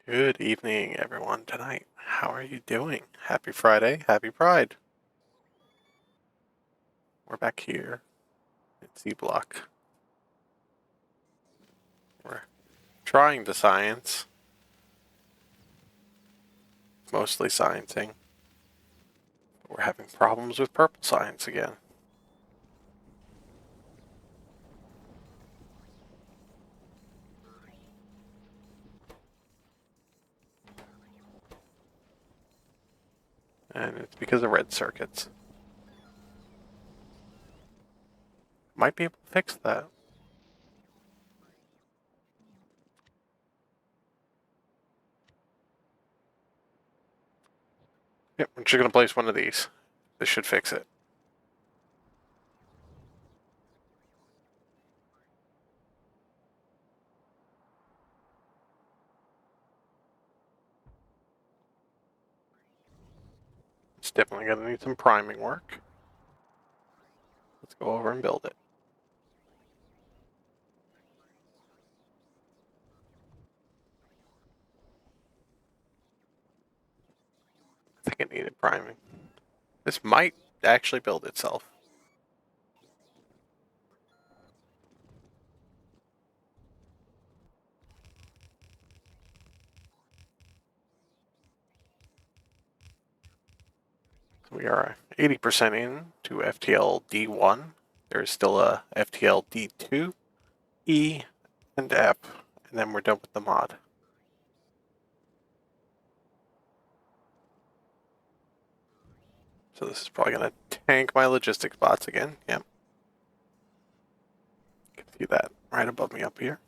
Good evening, everyone, tonight. How are you doing? Happy Friday, happy Pride. We're back here at Seablock. We're trying to science, mostly sciencing, but we're having problems with purple science again. And it's because of red circuits. Might be able to fix that. Yep, we're just going to place one of these. This should fix it. It's definitely going to need some priming work. Let's go over and build it. I think it needed priming. This might actually build itself. We are 80% in to FTL D1. There's still a FTL D2, E, and F, and then we're done with the mod. So this is probably going to tank my logistics bots again. Yep. You can see that right above me up here.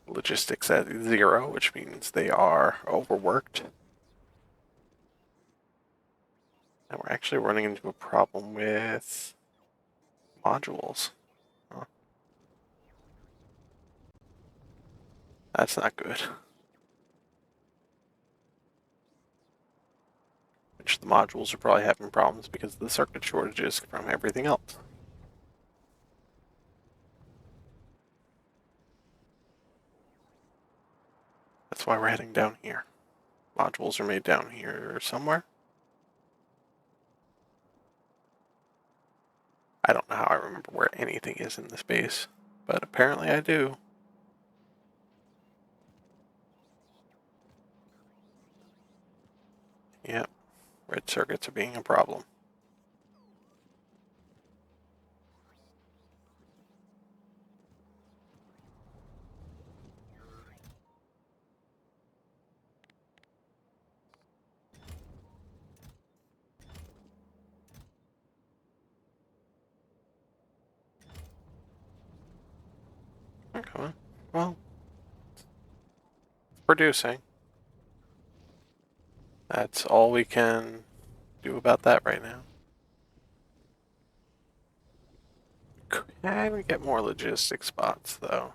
Logistics at 0, which means they are overworked. And we're actually running into a problem with modules. Huh. That's not good. Which the modules are probably having problems because of the circuit shortages from everything else. That's why we're heading down here. Modules are made down here somewhere. I don't know how I remember where anything is in this base, but apparently I do. Yep, red circuits are being a problem. Okay, well, producing. That's all we can do about that right now. Can we get more logistic spots, though?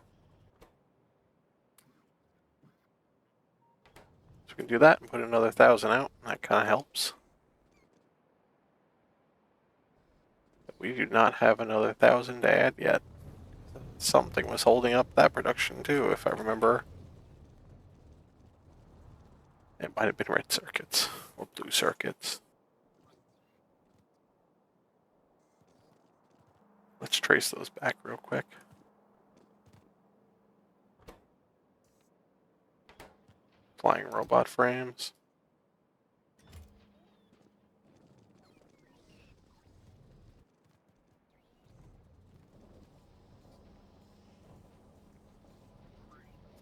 So we can do that and put another 1,000 out. That kind of helps. But we do not have another 1,000 to add yet. Something was holding up that production, too, if I remember. It might have been red circuits or blue circuits. Let's trace those back real quick. Flying robot frames.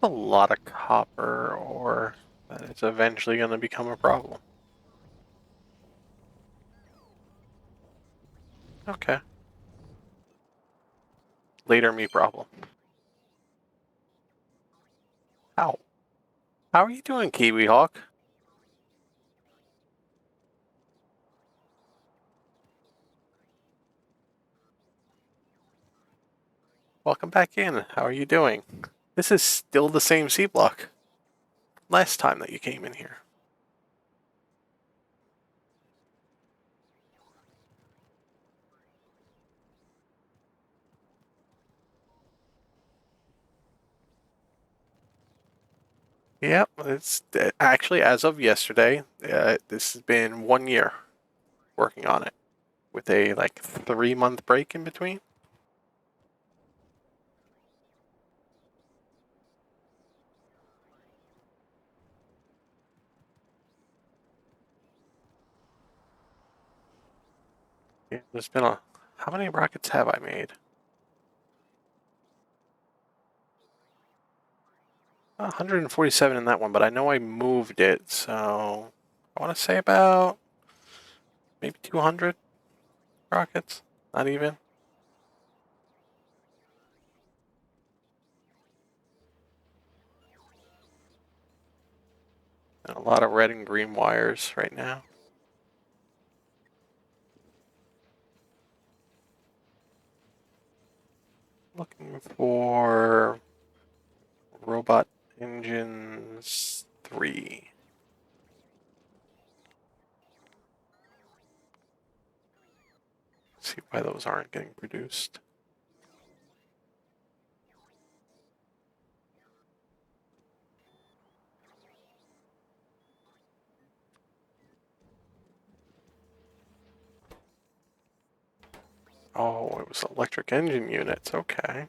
A lot of copper ore that it's eventually going to become a problem. Okay. Later me problem. How? How are you doing, Kiwi Hawk? Welcome back in. How are you doing? This is still the same C block. Last time that you came in here. Yep, it's actually as of yesterday. This has been 1 year working on it with a like 3 month break in between. Yeah, there's been a. How many rockets have I made? 147 in that one, but I know I moved it, so I want to say about maybe 200 rockets. Not even. And a lot of red and green wires right now. Looking for robot engines 3. Let's see why those aren't getting produced. Oh, it was electric engine units. Okay.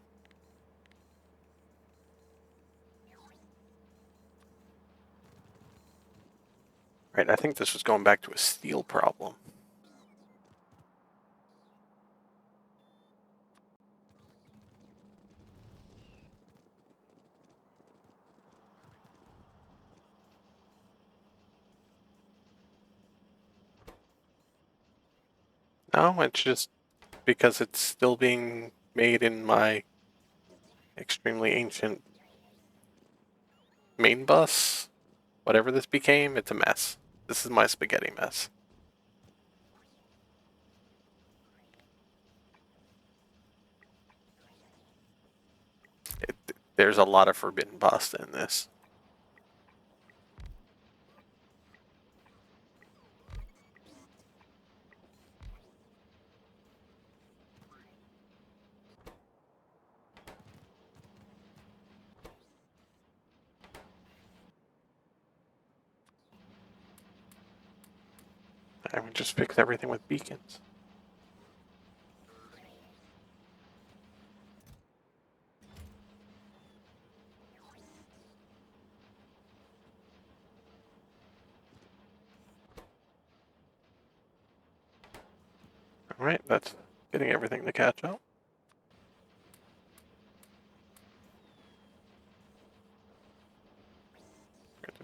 Right, I think this was going back to a steel problem. No, it's just because it's still being made in my extremely ancient main bus. Whatever this became, it's a mess. This is my spaghetti mess. It, there's a lot of forbidden pasta in this. I would just fix everything with beacons. Alright, that's getting everything to catch up.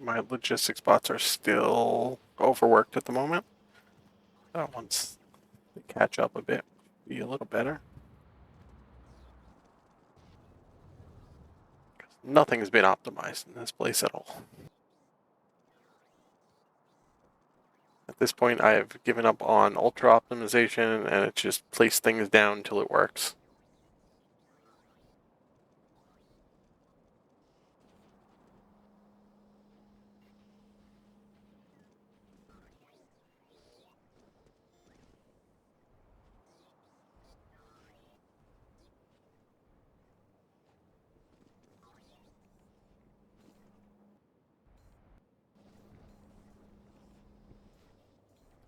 My logistics bots are still overworked at the moment. Once they catch up a bit, be a little better. Nothing has been optimized in this place at all. At this point, I have given up on ultra optimization, and it's just place things down until it works.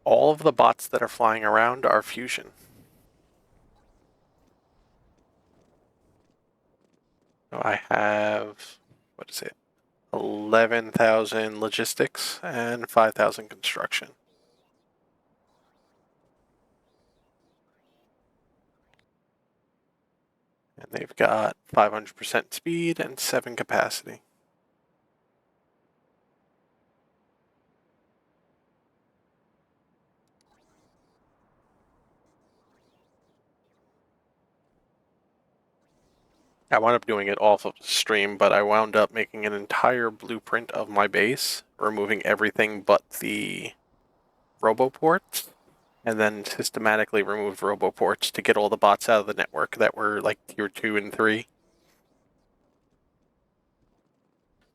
All of the bots that are flying around are fusion. So I have, what is it, 11,000 logistics and 5,000 construction. And they've got 500% speed and 7 capacity. I wound up doing it off of the stream, but I wound up making an entire blueprint of my base, removing everything but the roboports, and then systematically removed roboports to get all the bots out of the network that were like tier 2 and 3.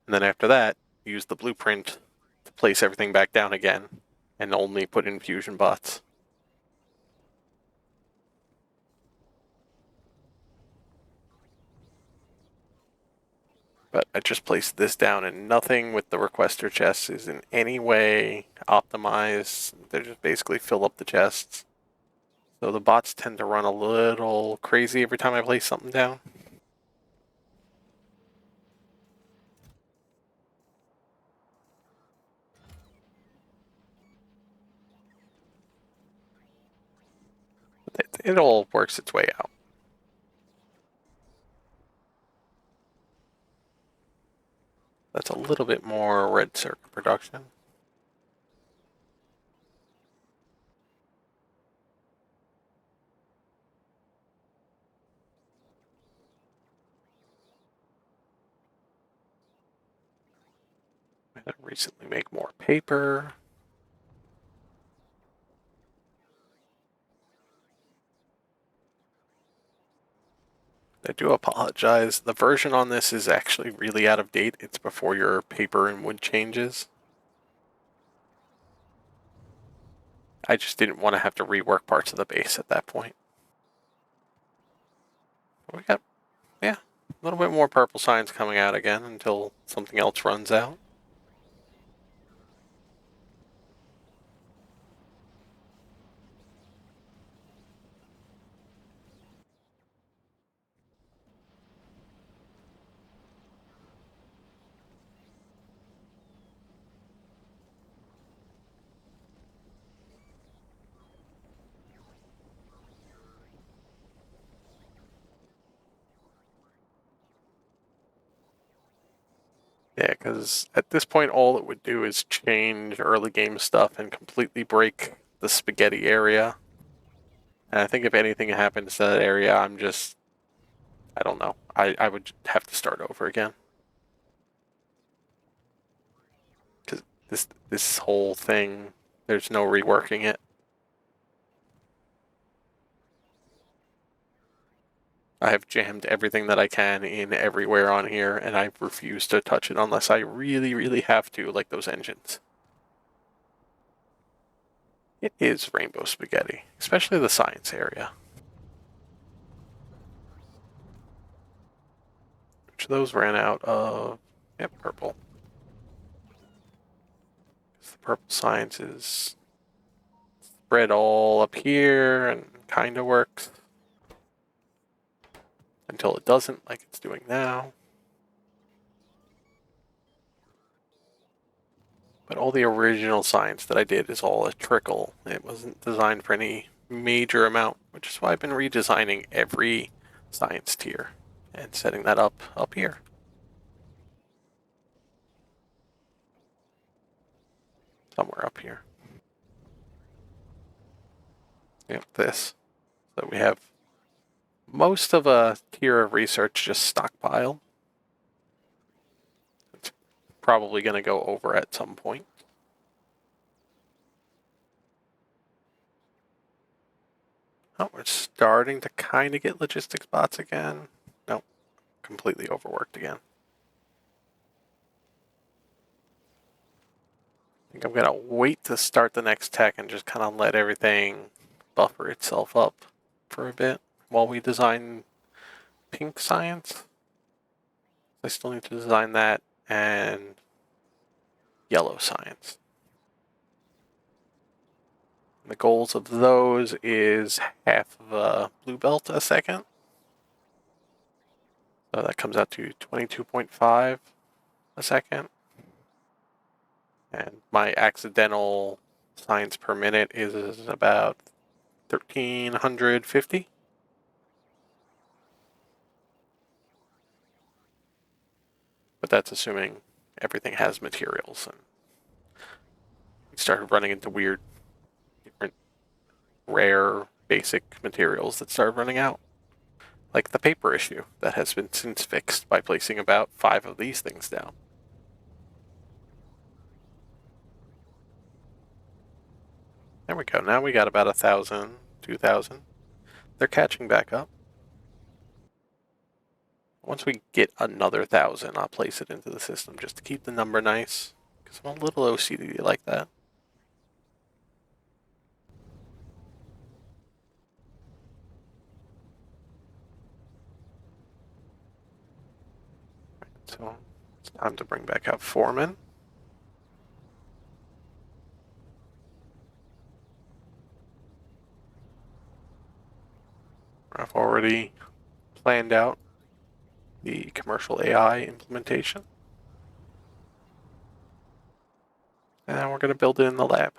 And then after that, use the blueprint to place everything back down again and only put in fusion bots. But I just placed this down, and nothing with the requester chests is in any way optimized. They just basically fill up the chests. So the bots tend to run a little crazy every time I place something down. It all works its way out. That's a little bit more red circuit production. I had to recently make more paper. I do apologize. The version on this is actually really out of date. It's before your paper and wood changes. I just didn't want to have to rework parts of the base at that point. We got, yeah, a little bit more purple signs coming out again until something else runs out. Yeah, because at this point, all it would do is change early game stuff and completely break the spaghetti area. And I think if anything happens to that area, I don't know. I would have to start over again. Because this whole thing, there's no reworking it. I have jammed everything that I can in everywhere on here, and I refuse to touch it unless I really, really have to, like those engines. It is rainbow spaghetti, especially the science area. Which those ran out of, yep, purple. The purple science is spread all up here and kind of works. Until it doesn't, like it's doing now. But all the original science that I did is all a trickle. It wasn't designed for any major amount, which is why I've been redesigning every science tier and setting that up here. Somewhere up here. Yep, this. So we have most of a tier of research just stockpile. It's probably going to go over at some point. Oh, we're starting to kind of get logistics bots again. Nope, completely overworked again. I think I'm going to wait to start the next tech and just kind of let everything buffer itself up for a bit while we design pink science. I still need to design that and yellow science. The goals of those is half of a blue belt a second. So that comes out to 22.5 a second. And my accidental science per minute is about 1,350. But that's assuming everything has materials. And we started running into weird, different, rare, basic materials that started running out. Like the paper issue that has been since fixed by placing about 5 of these things down. There we go. Now we got about 1,000, 2,000. They're catching back up. Once we get another 1,000, I'll place it into the system just to keep the number nice. Because I'm a little OCD like that. So it's time to bring back out foreman. I've already planned out the commercial AI implementation. And we're going to build it in the lab.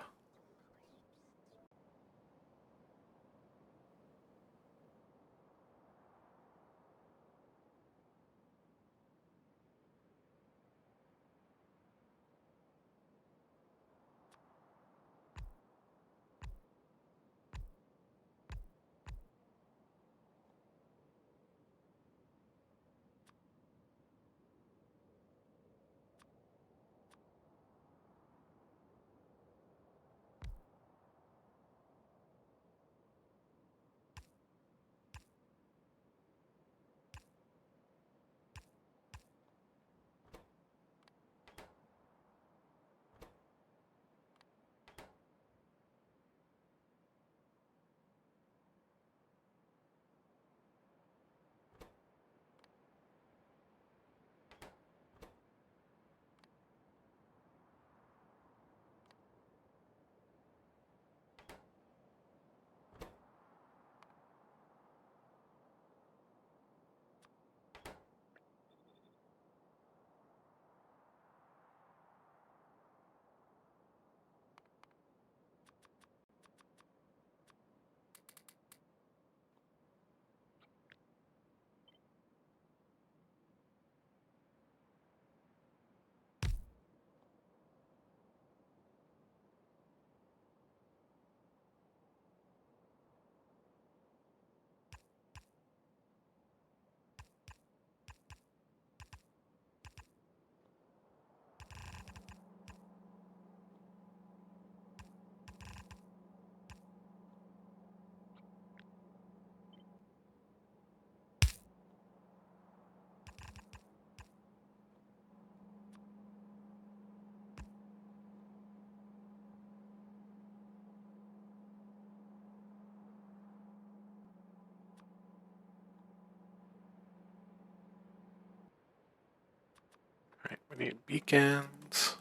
All right, we need beacons.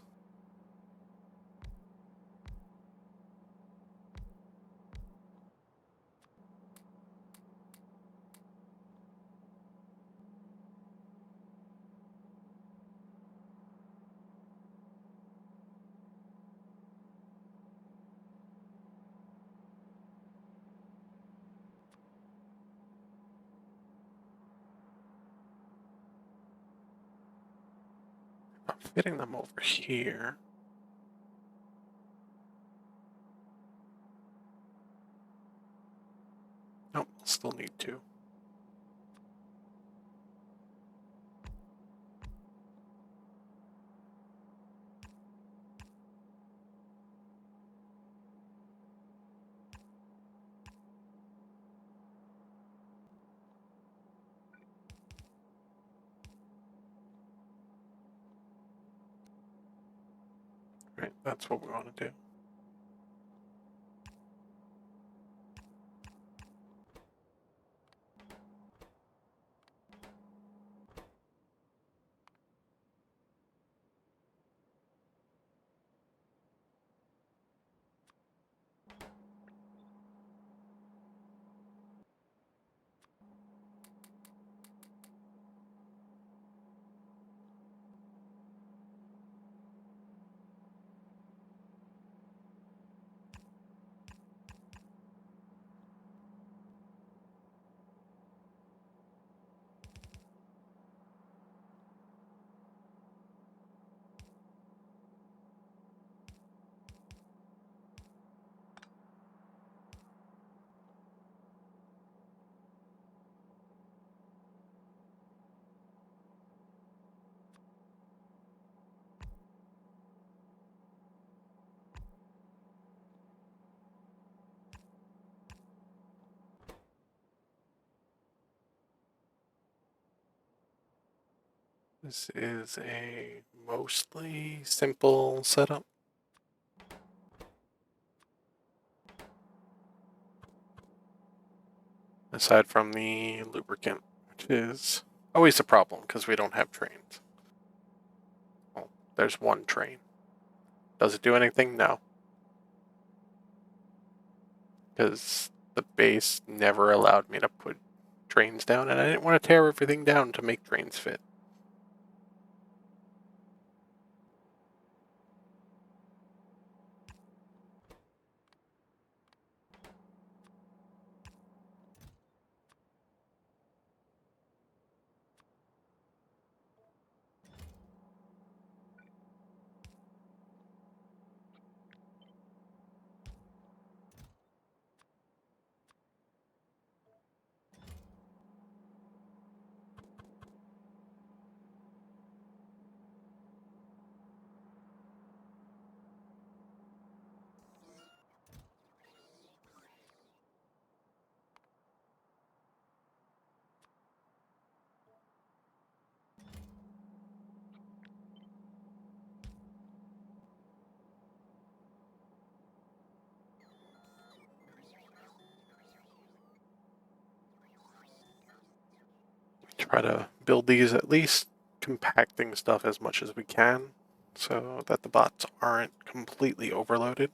I'm fitting them over here. Nope, still need two. Right, that's what we want to do. This is a mostly simple setup. Aside from the lubricant, which is always a problem because we don't have trains. There's one train. Does it do anything? No. Because the base never allowed me to put trains down, and I didn't want to tear everything down to make trains fit. Try to build these at least compacting stuff as much as we can so that the bots aren't completely overloaded.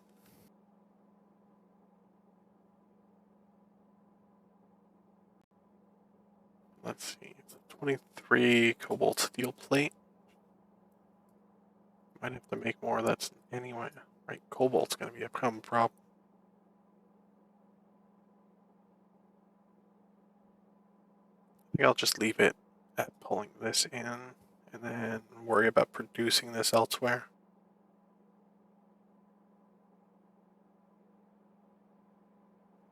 Let's see, it's a 23 cobalt steel plate. Might have to make more of that anyway. Right, cobalt's going to be a common problem. I think I'll just leave it at pulling this in and then worry about producing this elsewhere.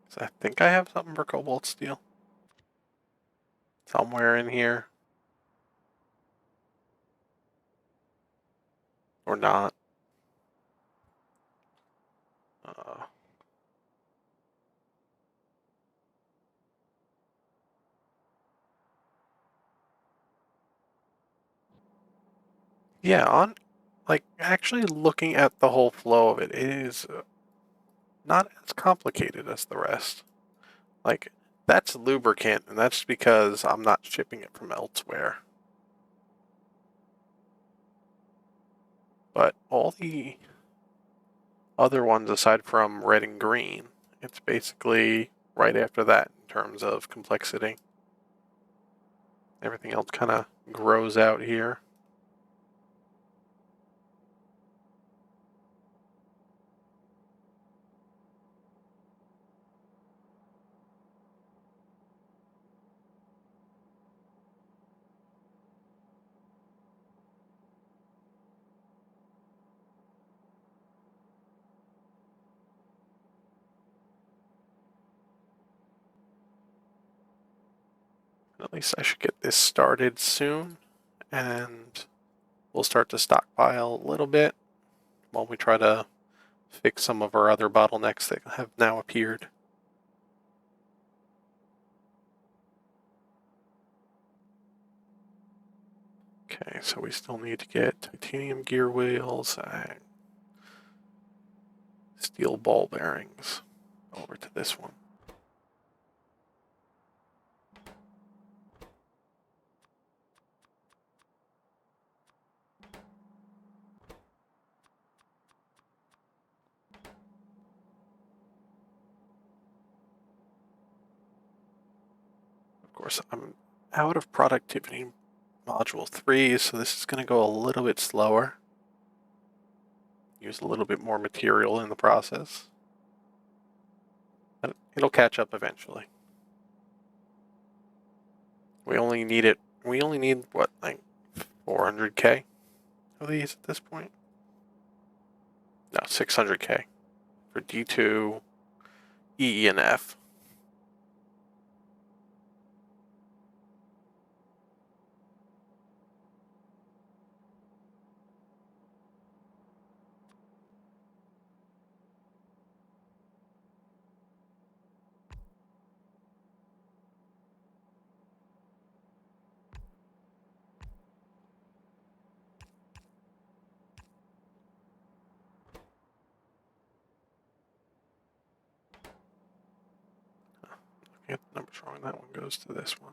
So I think I have something for cobalt steel somewhere in here. Or not. Yeah, like actually looking at the whole flow of it, it is not as complicated as the rest. Like that's lubricant, and that's because I'm not shipping it from elsewhere. But all the other ones aside from red and green, it's basically right after that in terms of complexity. Everything else kind of grows out here. At least I should get this started soon, and we'll start to stockpile a little bit while we try to fix some of our other bottlenecks that have now appeared. Okay, so we still need to get titanium gear wheels and steel ball bearings over to this one. Of course, I'm out of productivity module 3, so this is going to go a little bit slower. Use a little bit more material in the process. But it'll catch up eventually. We only need what, like 400k of these at this point? No, 600k for D2, E, and F. Get the numbers wrong. That one goes to this one.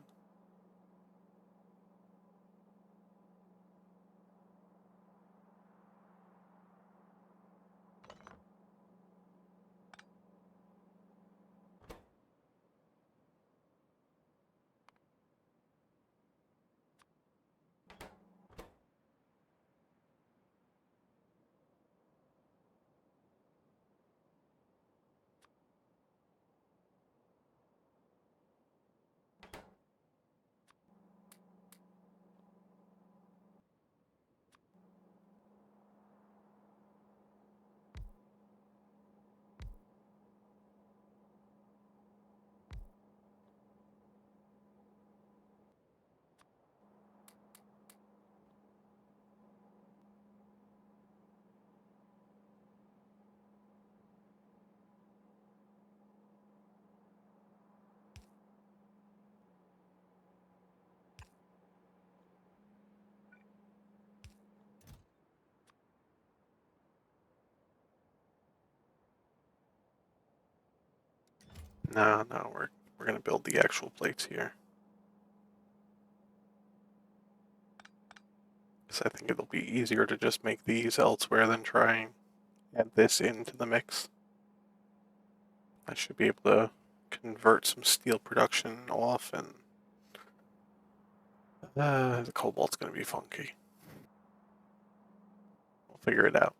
No, we're gonna build the actual plates here. Because I think it'll be easier to just make these elsewhere than trying add this into the mix. I should be able to convert some steel production off, and the cobalt's gonna be funky. We'll figure it out.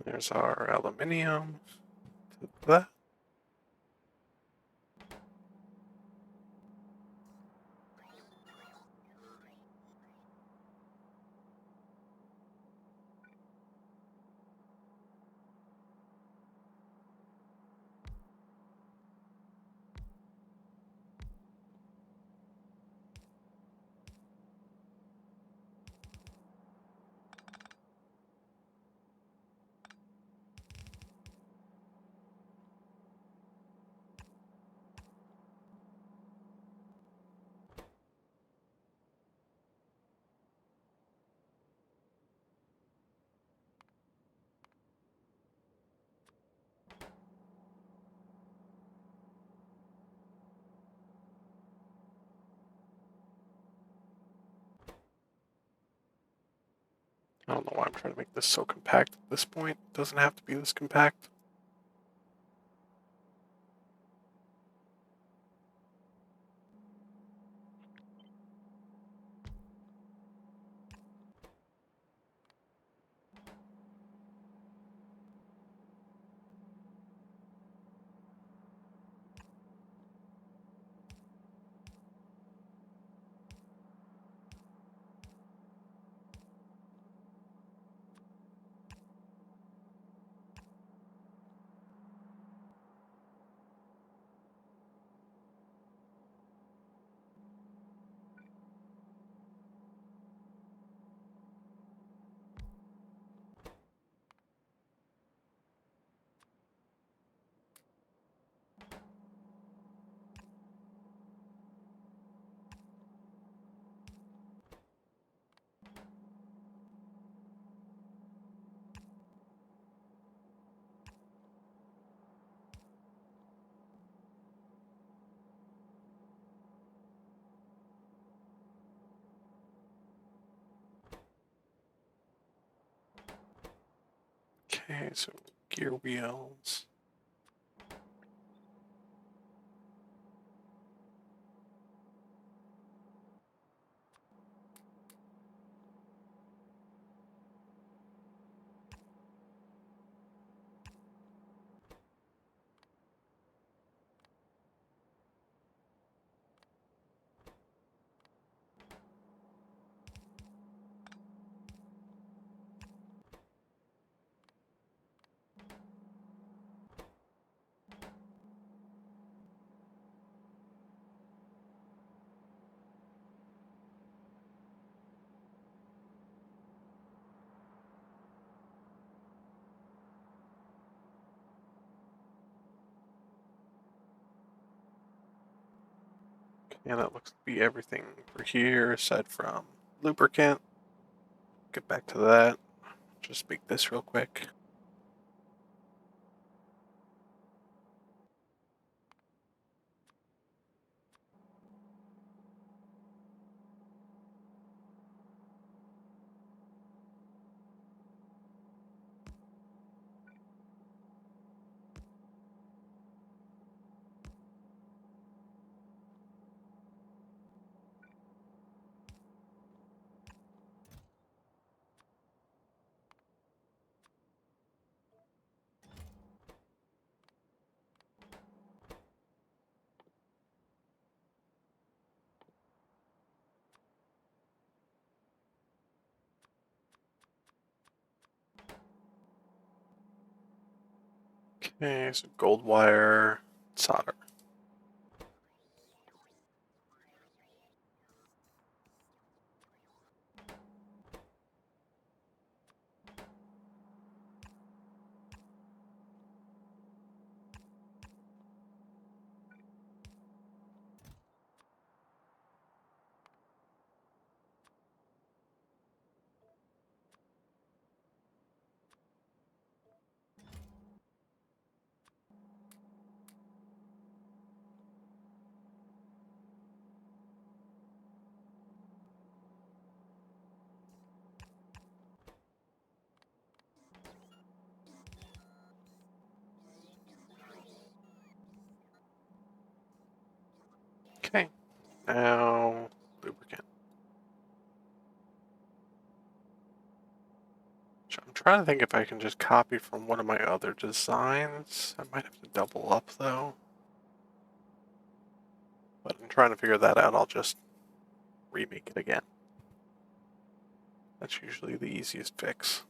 There's our aluminium. That. I don't know why I'm trying to make this so compact at this point. It doesn't have to be this compact. Okay, so gear wheels. And that looks to be everything for here, aside from lubricant. Get back to that. Just make this real quick. Okay, so gold wire, solder. Okay, now lubricant. I'm trying to think if I can just copy from one of my other designs. I might have to double up though. But I'm trying to figure that out. I'll just remake it again. That's usually the easiest fix.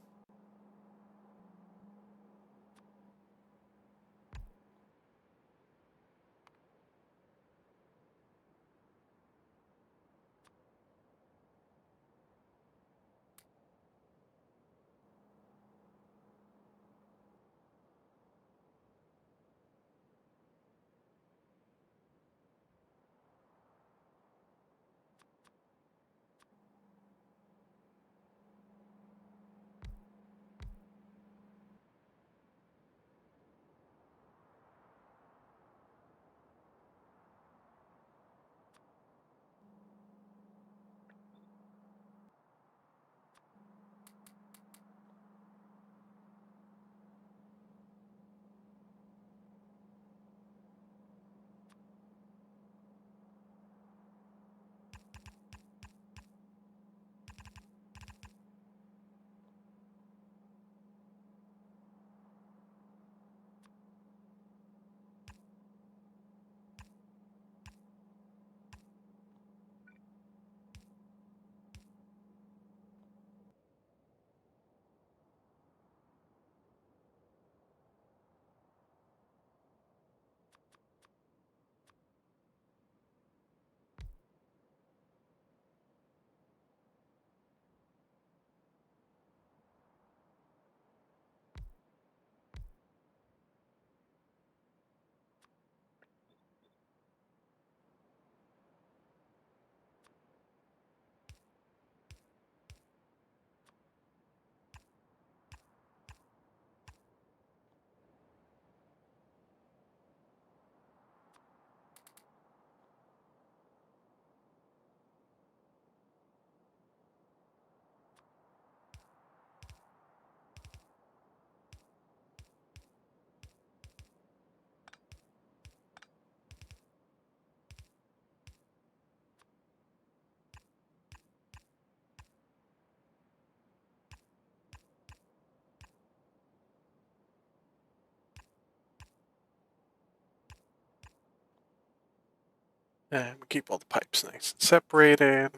And we keep all the pipes nice and separated.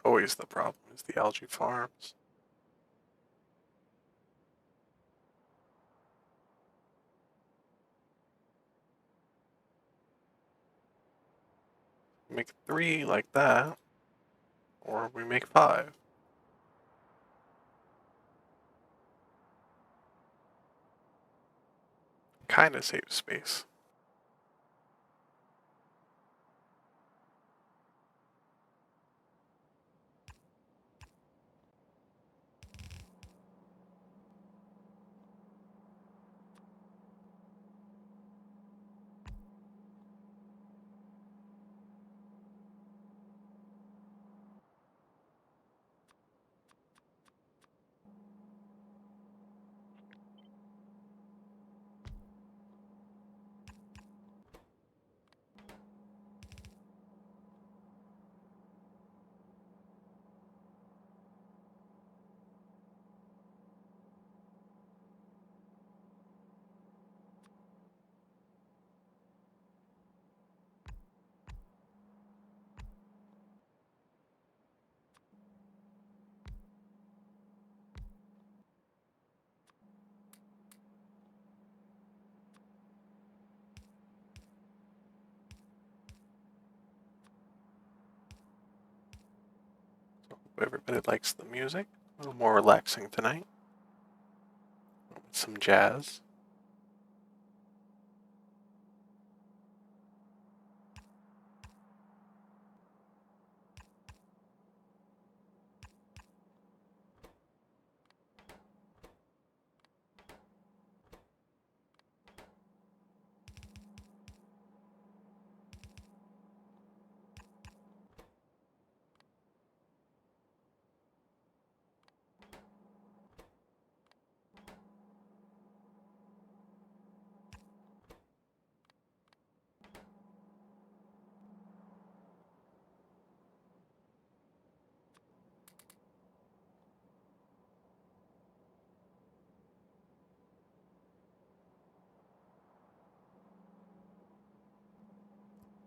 Always the problem is the algae farms. Make 3 like that, or we make 5. Kinda saves space. So hope everybody likes the music. A little more relaxing tonight. Some jazz.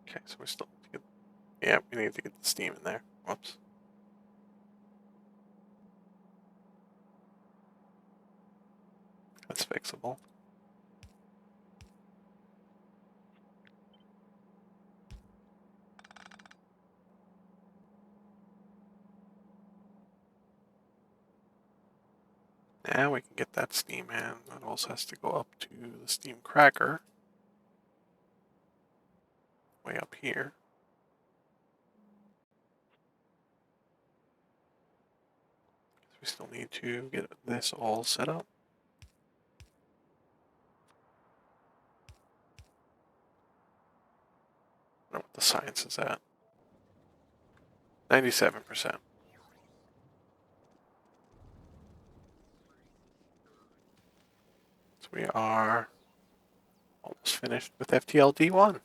Okay, so we still need to get, yeah, we need to get the steam in there. Whoops. That's fixable. Now we can get that steam in. That also has to go up to the steam cracker. Way up here. We still need to get this all set up. I don't know what the science is at. 97%. So we are almost finished with FTLD1.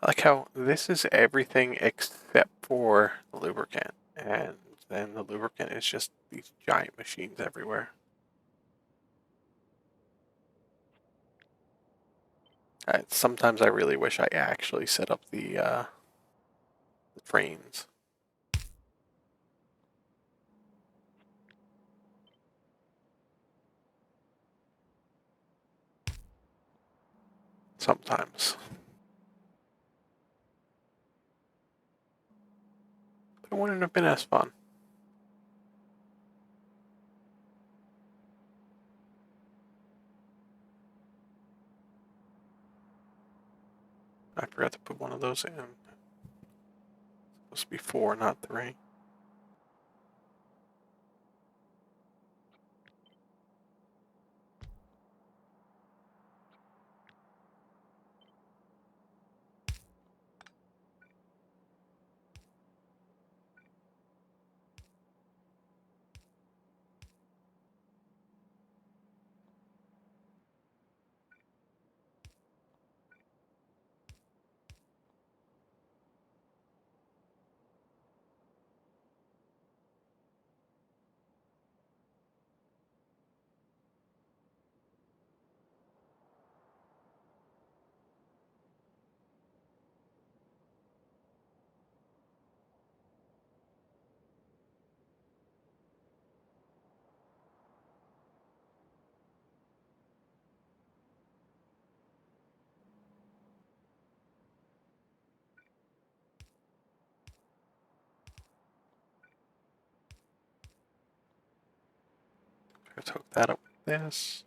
I like how this is everything except for the lubricant. And then the lubricant is just these giant machines everywhere. Sometimes I really wish I actually set up the trains. Sometimes. It wouldn't have been as fun. I forgot to put one of those in. It's supposed to be 4, not 3. Let's hook that up with this.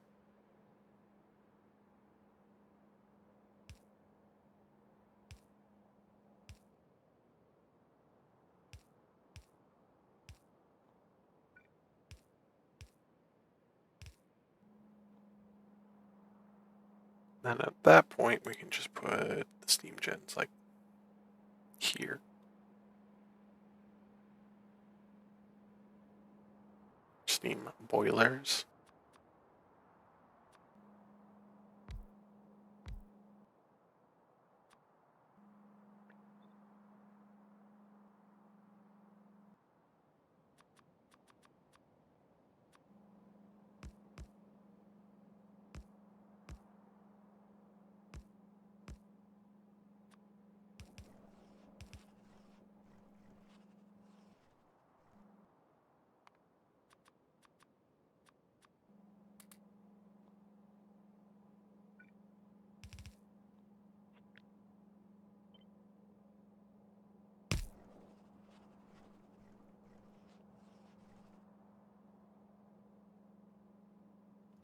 Then at that point, we can just put the steam gens like here. Steam boilers.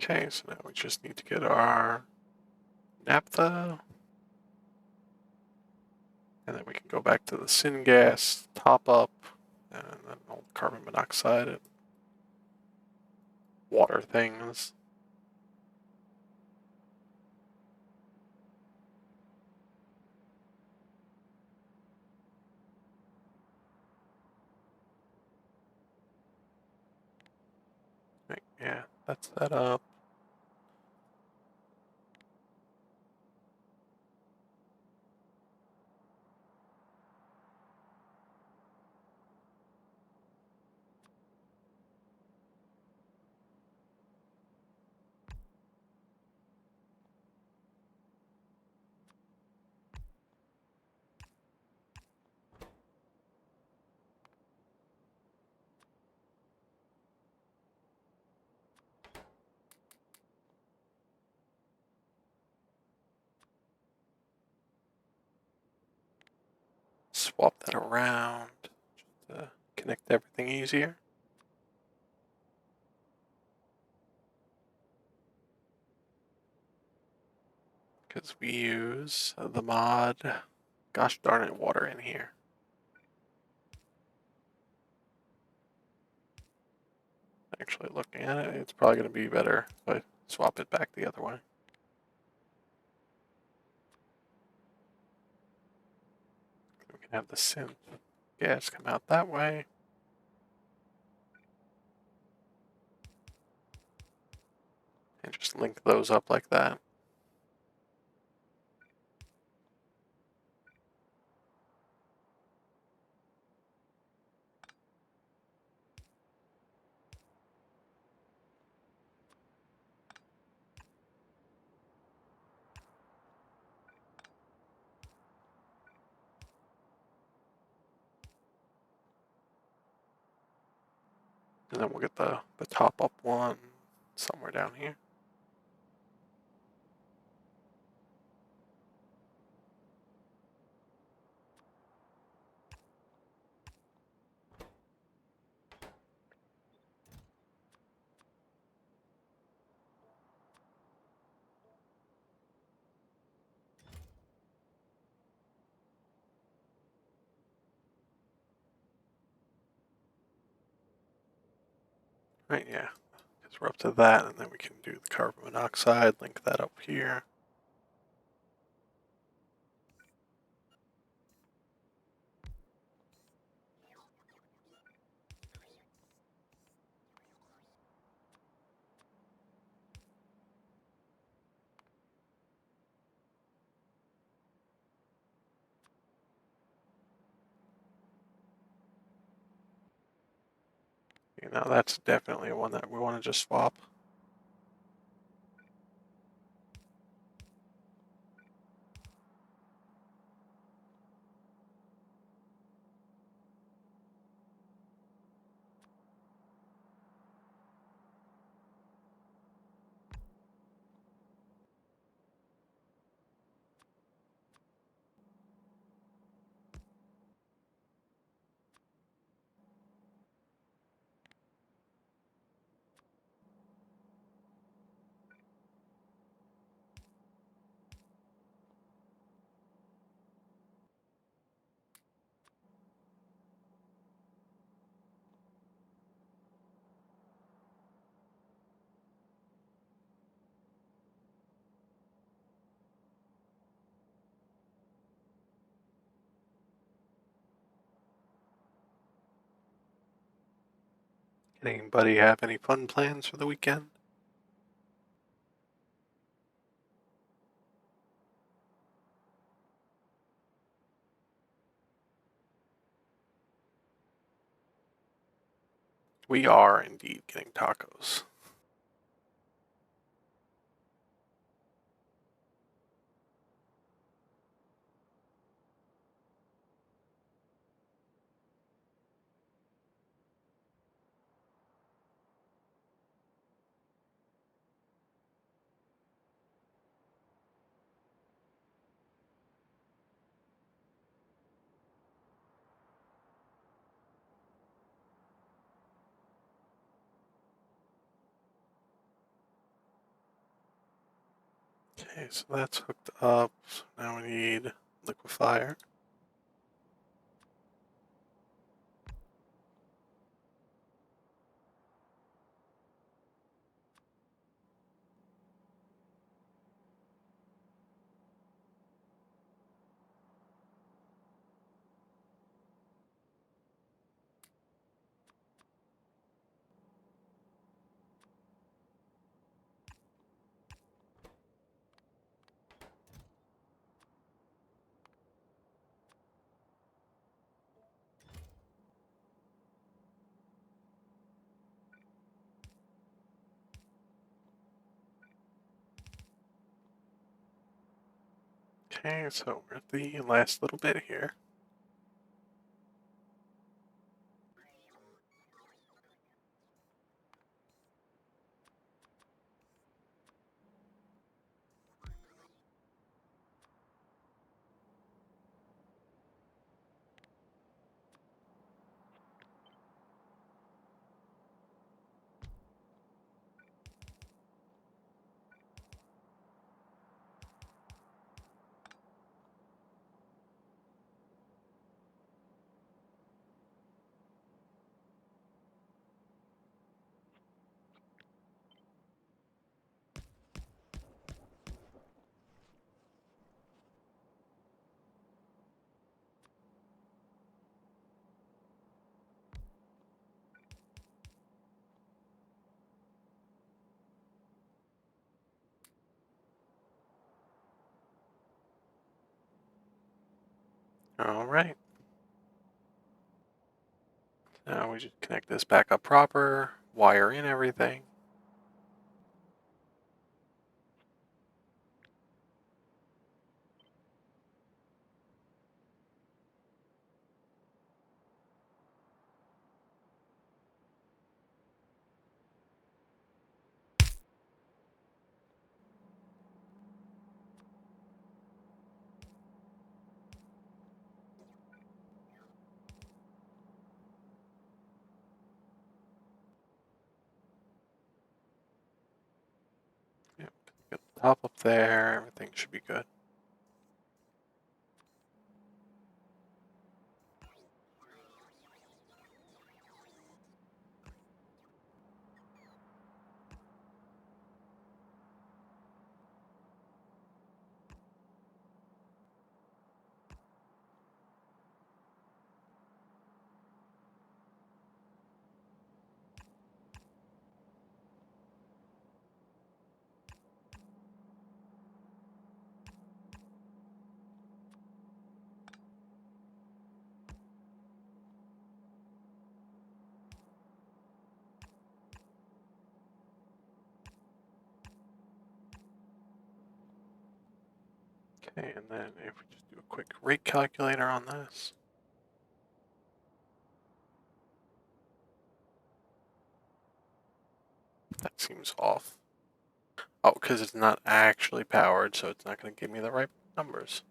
Okay, so now we just need to get our naphtha. And then we can go back to the syngas, top up, and then all the carbon monoxide and water things. Right, yeah, that's that up. Swap that around to connect everything easier. Because we use the mod, gosh darn it, water in here. Actually, looking at it, it's probably going to be better if I swap it back the other way. We can have the synth gas come out that way. And just link those up like that. And then we'll get the top up one somewhere down here. Right, yeah. Because we're up to that, and then we can do the carbon monoxide, link that up here. You know, that's definitely one that we want to just swap. Anybody have any fun plans for the weekend? We are indeed getting tacos. Okay, so that's hooked up. So now we need liquefier. Okay, so we're at the last little bit here. All right. Now we just connect this back up proper, wire in everything. Yep, get the top up there, everything should be good. Okay, and then if we just do a quick rate calculator on this. That seems off. Oh, because it's not actually powered, so it's not going to give me the right numbers.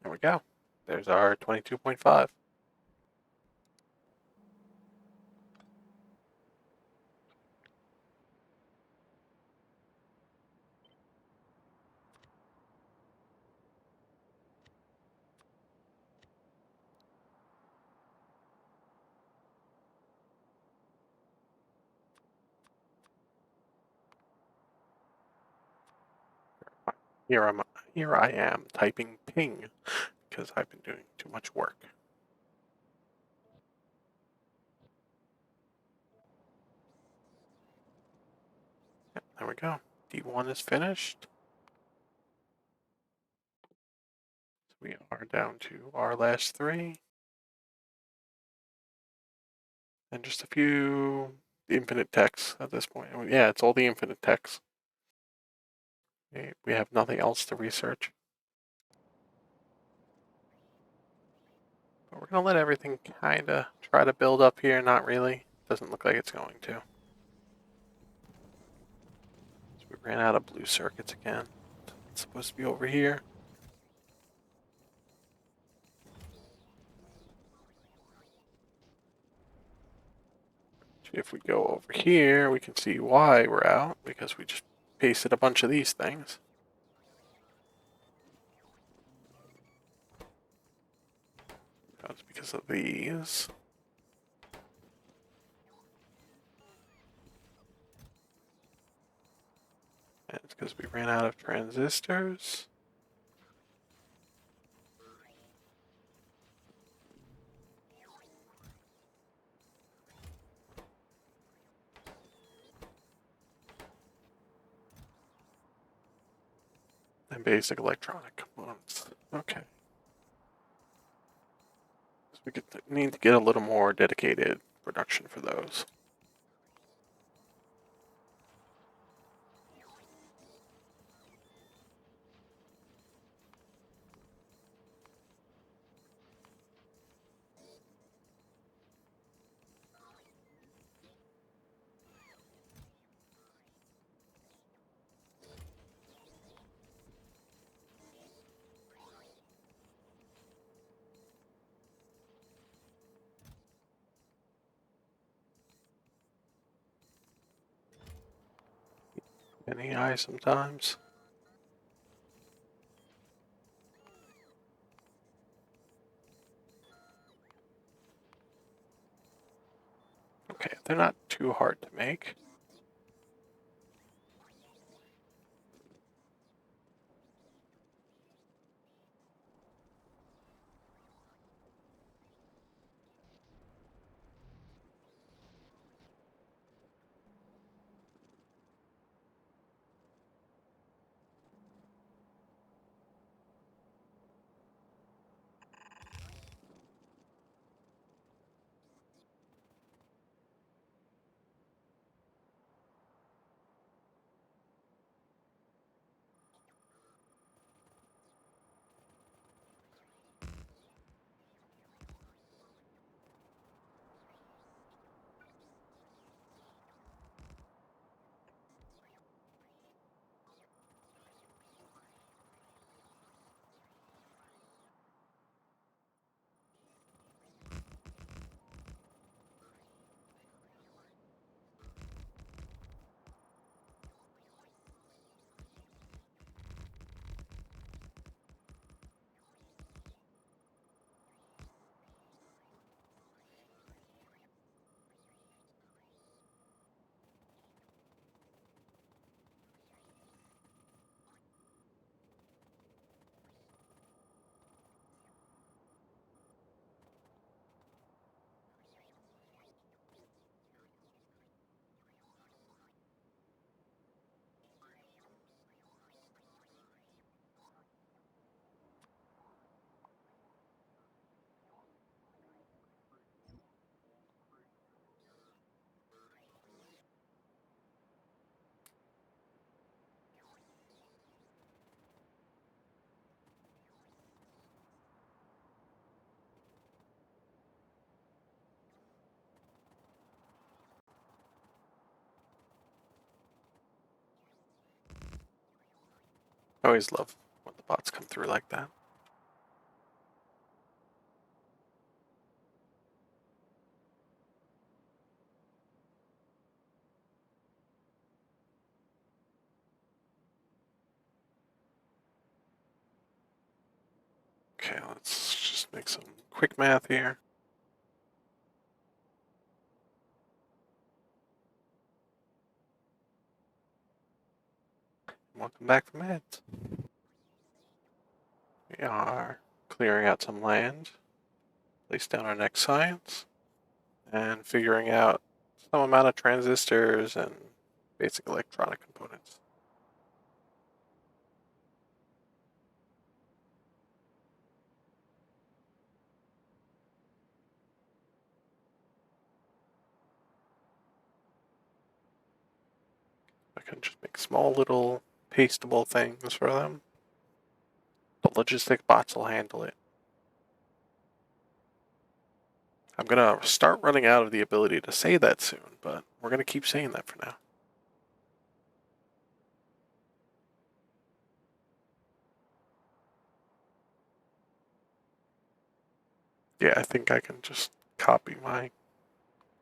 There we go. There's our 22.5. Here I am typing ping because I've been doing too much work. Yep, there we go. D1 is finished. So we are down to our last three. And just a few infinite texts at this point. Yeah, it's all the infinite texts. We have nothing else to research. But we're going to let everything kind of try to build up here. Not really. Doesn't look like it's going to. So we ran out of blue circuits again. It's supposed to be over here. If we go over here, we can see why we're out, because we just pasted a bunch of these things. That's because of these. And it's because we ran out of transistors. And basic electronic components. Okay. So we need to get a little more dedicated production for those. Any eye sometimes. Okay, they're not too hard to make. I always love when the bots come through like that. Okay, let's just make some quick math here. Welcome back from ads. We are clearing out some land, place down our next science, and figuring out some amount of transistors and basic electronic components. I can just make small little pastable things for them. The logistic bots will handle it. I'm gonna start running out of the ability to say that soon, but we're gonna keep saying that for now. Yeah, I think I can just copy my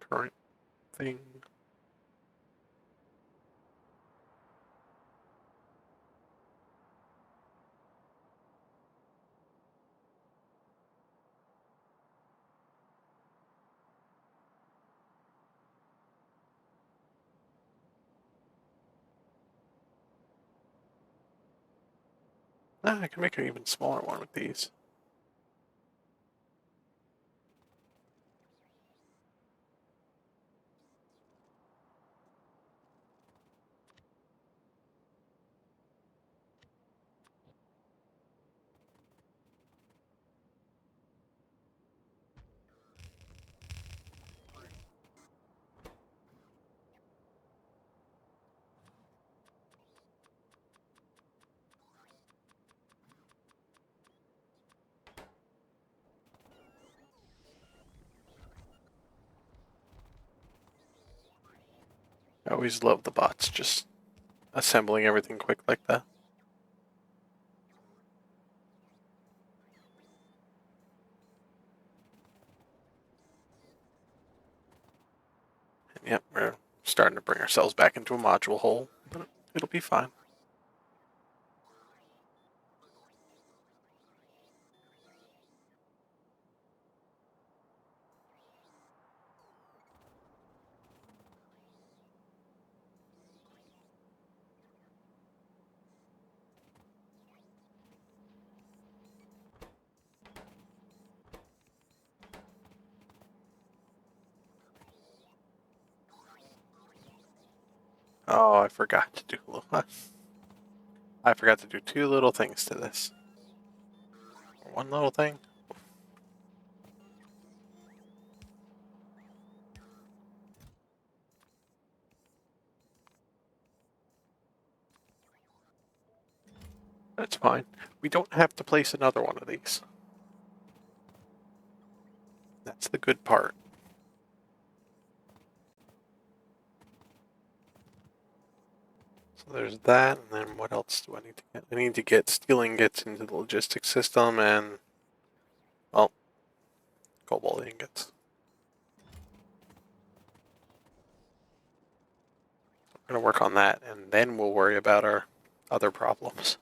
current thing. I can make an even smaller one with these. I always love the bots just assembling everything quick like that. And yep, we're starting to bring ourselves back into a module hole, but it'll be fine. Oh, I forgot to do I forgot to do two little things to this. One little thing. That's fine. We don't have to place another one of these. That's the good part. So there's that, and then what else do I need to get? I need to get steel ingots into the logistics system and, well, cobalt ingots. I'm going to work on that, and then we'll worry about our other problems.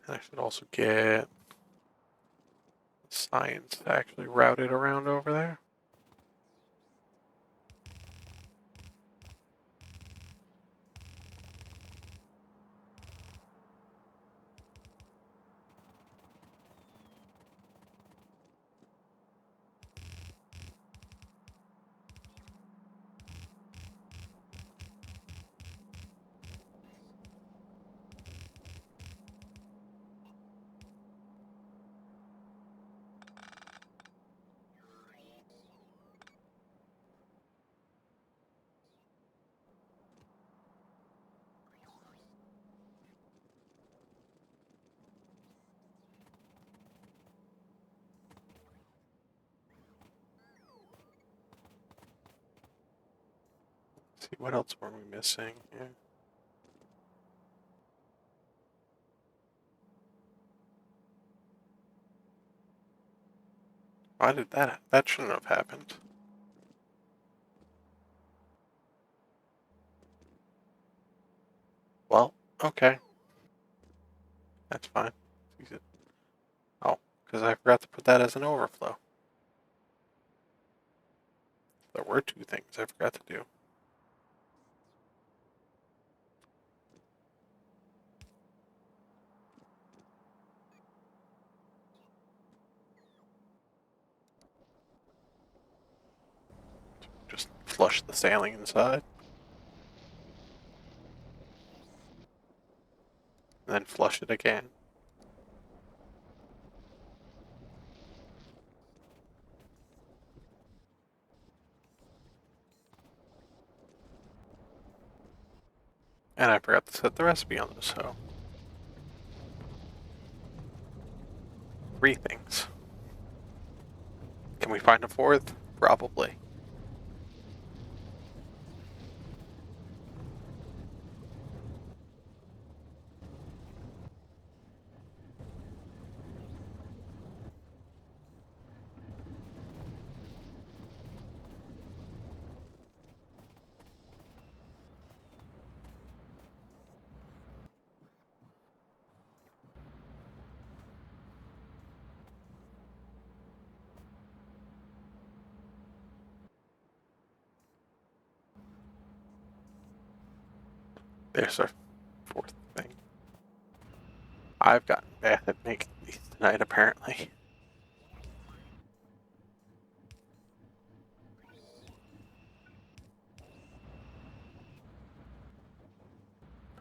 And I should also get science actually routed around over there. See, what else were we missing? Yeah. Why did that? That shouldn't have happened. Well, okay. That's fine. Oh, because I forgot to put that as an overflow. There were two things I forgot to do. Just flush the sailing inside. And then flush it again. And I forgot to set the recipe on this, so. 3 things. Can we find a 4th? Probably. There's our 4th thing. I've gotten bad at making these tonight, apparently.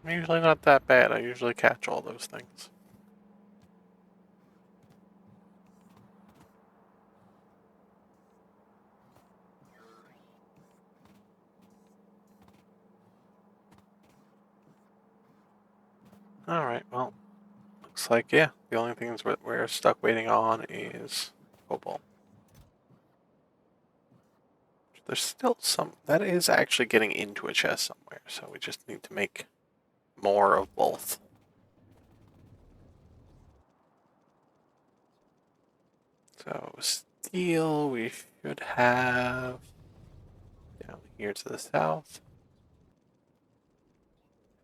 I'm usually not that bad. I usually catch all those things. Alright, well, looks like, yeah, the only things we're stuck waiting on is cobalt. There's still some, that is actually getting into a chest somewhere, so we just need to make more of both. So steel we should have down here to the south.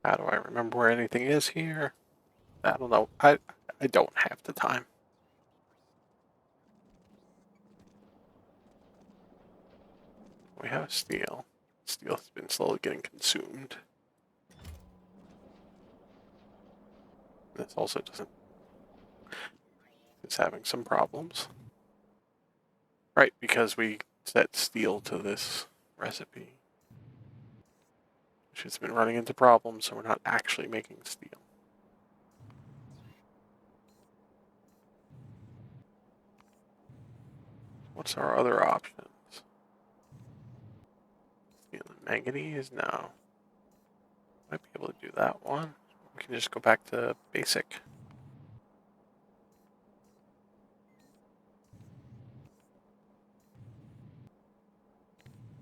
How do I remember where anything is here? I don't know. I don't have the time. We have steel. Steel has been slowly getting consumed. This also doesn't. It's having some problems. Right, because we set steel to this recipe, which has been running into problems, so we're not actually making steel. What's our other options? Steel and manganese? No. Might be able to do that one. We can just go back to basic.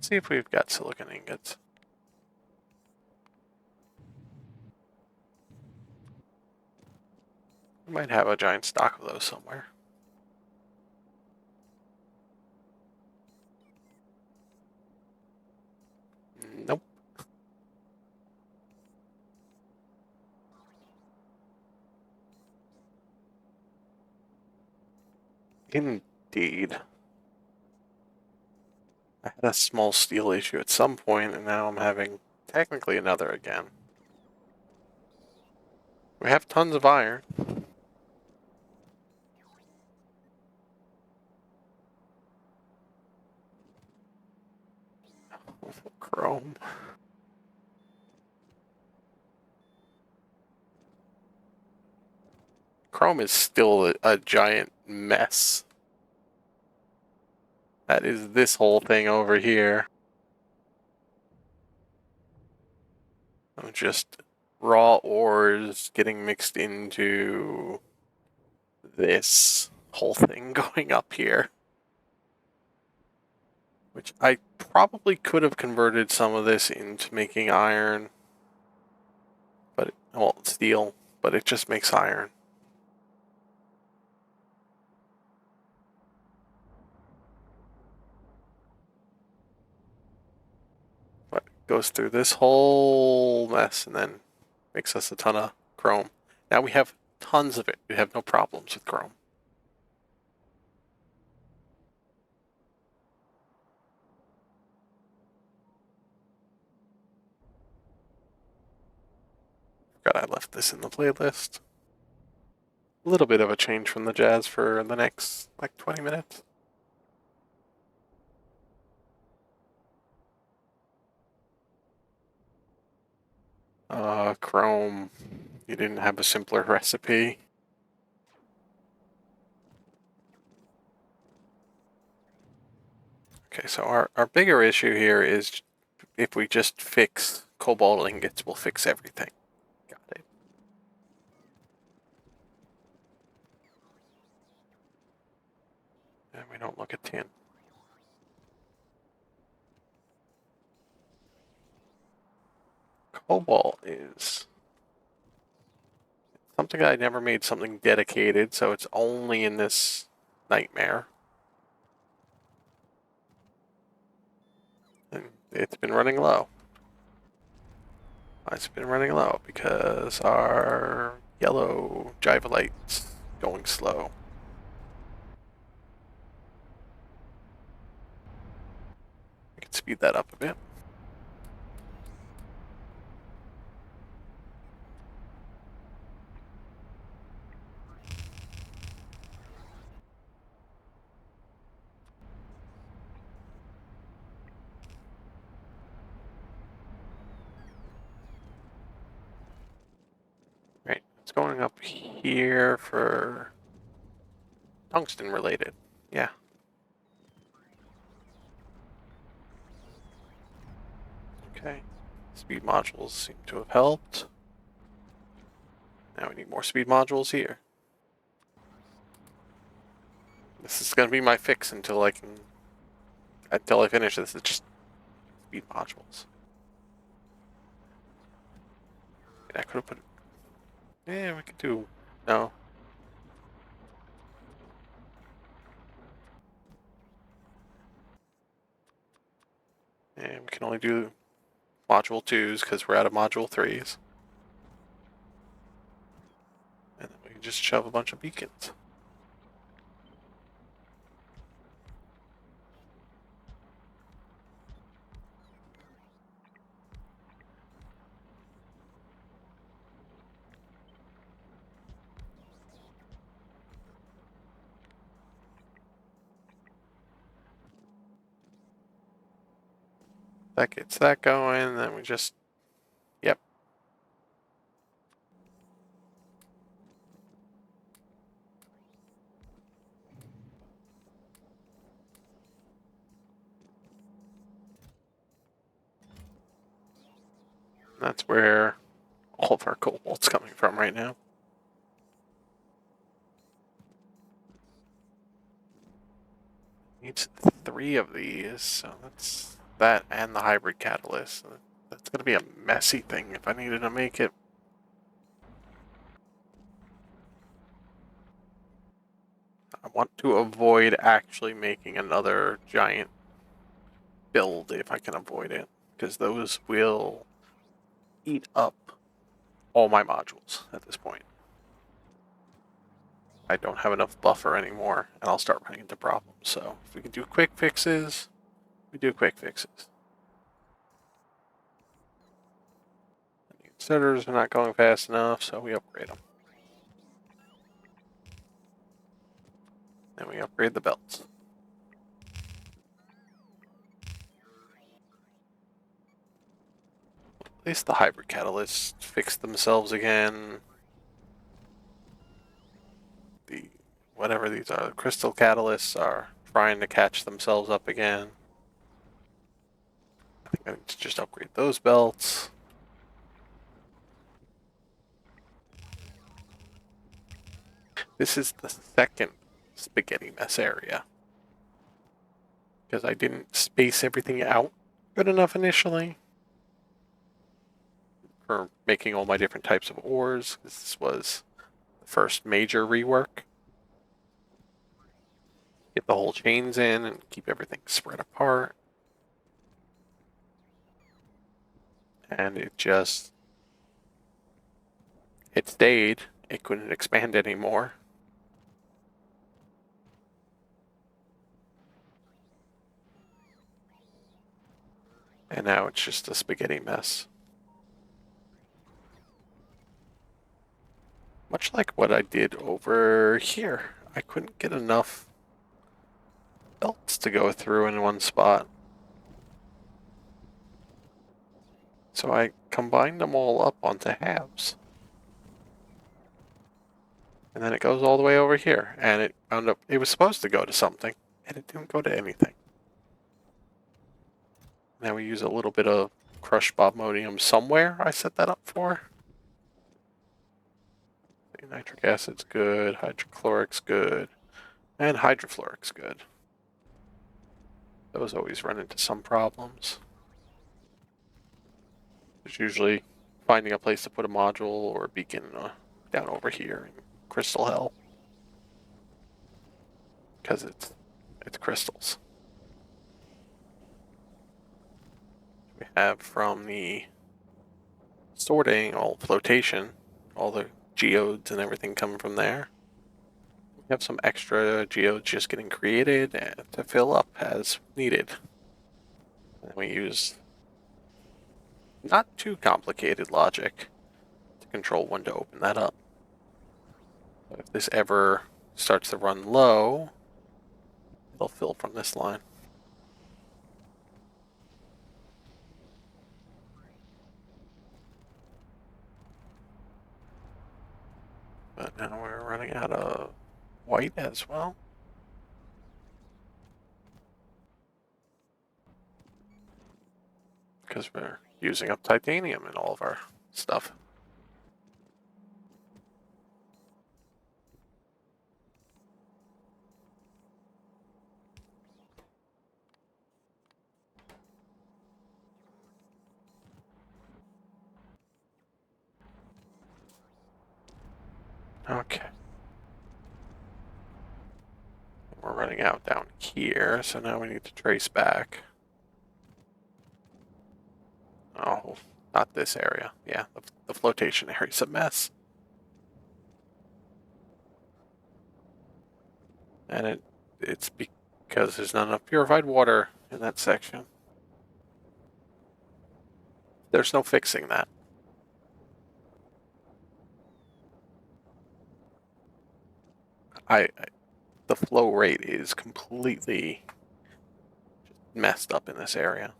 See if we've got silicon ingots. We might have a giant stock of those somewhere. Nope. Indeed. I had a small steel issue at some point, and now I'm having technically another again. We have tons of iron. Chrome. Chrome is still a giant mess. That is this whole thing over here. Just raw ores getting mixed into this whole thing going up here. Which I probably could have converted some of this into making iron, but well, steel, but it just makes iron. But it goes through this whole mess and then makes us a ton of chrome. Now we have tons of it. We have no problems with chrome. Forgot I left this in the playlist. A little bit of a change from the jazz for the next like 20 minutes. Chrome, you didn't have a simpler recipe. Okay, so our bigger issue here is if we just fix cobalt ingots, we'll fix everything. Got it. And we don't look at tin. Cobalt is something I never made something dedicated, so it's only in this nightmare. And it's been running low. It's been running low because our yellow Jivolite's going slow. I can speed that up a bit. Right, it's going up here for tungsten related. Yeah. Okay. Speed modules seem to have helped. Now we need more speed modules here. This is going to be my fix until I finish this. It's just speed modules. And I could have put it. Yeah, we could do. No. And we can only do module 2s because we're out of module 3s. And then we can just shove a bunch of beacons. That gets that going, then we just. Yep. That's where all of our cobalt's coming from right now. Needs 3 of these, so that's that and the hybrid catalyst. That's going to be a messy thing if I needed to make it. I want to avoid actually making another giant build if I can avoid it, because those will eat up all my modules at this point. I don't have enough buffer anymore, and I'll start running into problems. So if we can do quick fixes, we do quick fixes. The inserters are not going fast enough, so we upgrade them. Then we upgrade the belts. At least the hybrid catalysts fix themselves again. The whatever these are, the crystal catalysts are trying to catch themselves up again. I think I need to just upgrade those belts. This is the second spaghetti mess area. because I didn't space everything out good enough initially for making all my different types of ores. This was the first major rework. Get the whole chains in and keep everything spread apart. And it stayed. It couldn't expand anymore. And now it's just a spaghetti mess. Much like what I did over here. I couldn't get enough belts to go through in one spot. So I combined them all up onto halves. And then it goes all the way over here. And it was supposed to go to something, and it didn't go to anything. Now we use a little bit of crushed bobmodium somewhere. I set that up for. Nitric acid's good, hydrochloric's good, and hydrofluoric's good. Those always run into some problems. There's usually finding a place to put a module or a beacon down over here in Crystal Hell. Because it's crystals. We have from the sorting, all flotation, all the geodes and everything coming from there. We have some extra geodes just getting created to fill up as needed. And we use not too complicated logic to control when to open that up. But if this ever starts to run low, it'll fill from this line. But now we're running out of white as well. Because we're using up titanium in all of our stuff. Okay. We're running out down here, so now we need to trace back. Oh, not this area. Yeah, the flotation area's a mess. And it's because there's not enough purified water in that section. There's no fixing that. The flow rate is completely messed up in this area.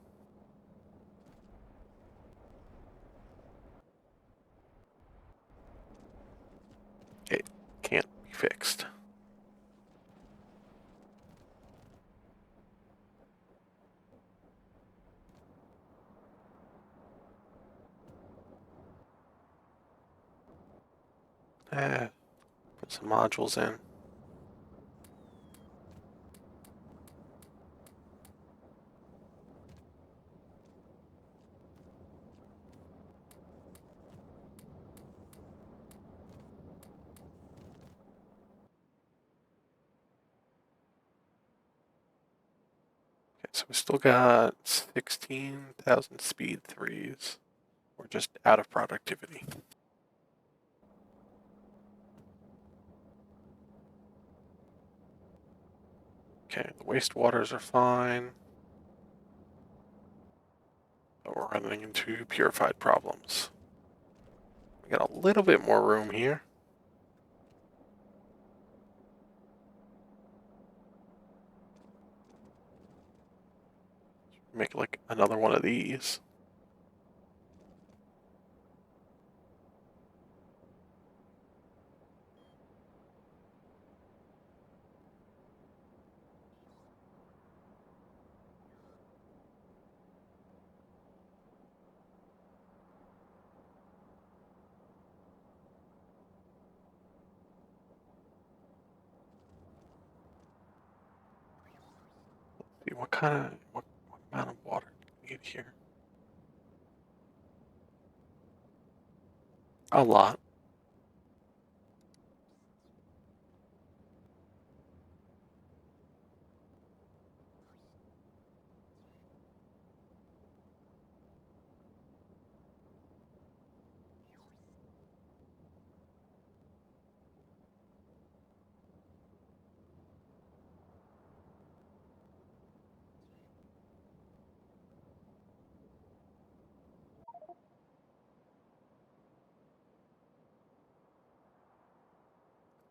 It can't be fixed. Put some modules in. So we still got 16,000 speed 3s. We're just out of productivity. Okay, the wastewaters are fine. But we're running into purified problems. We got a little bit more room here. Make like another one of these. what amount of water do we need here? A lot.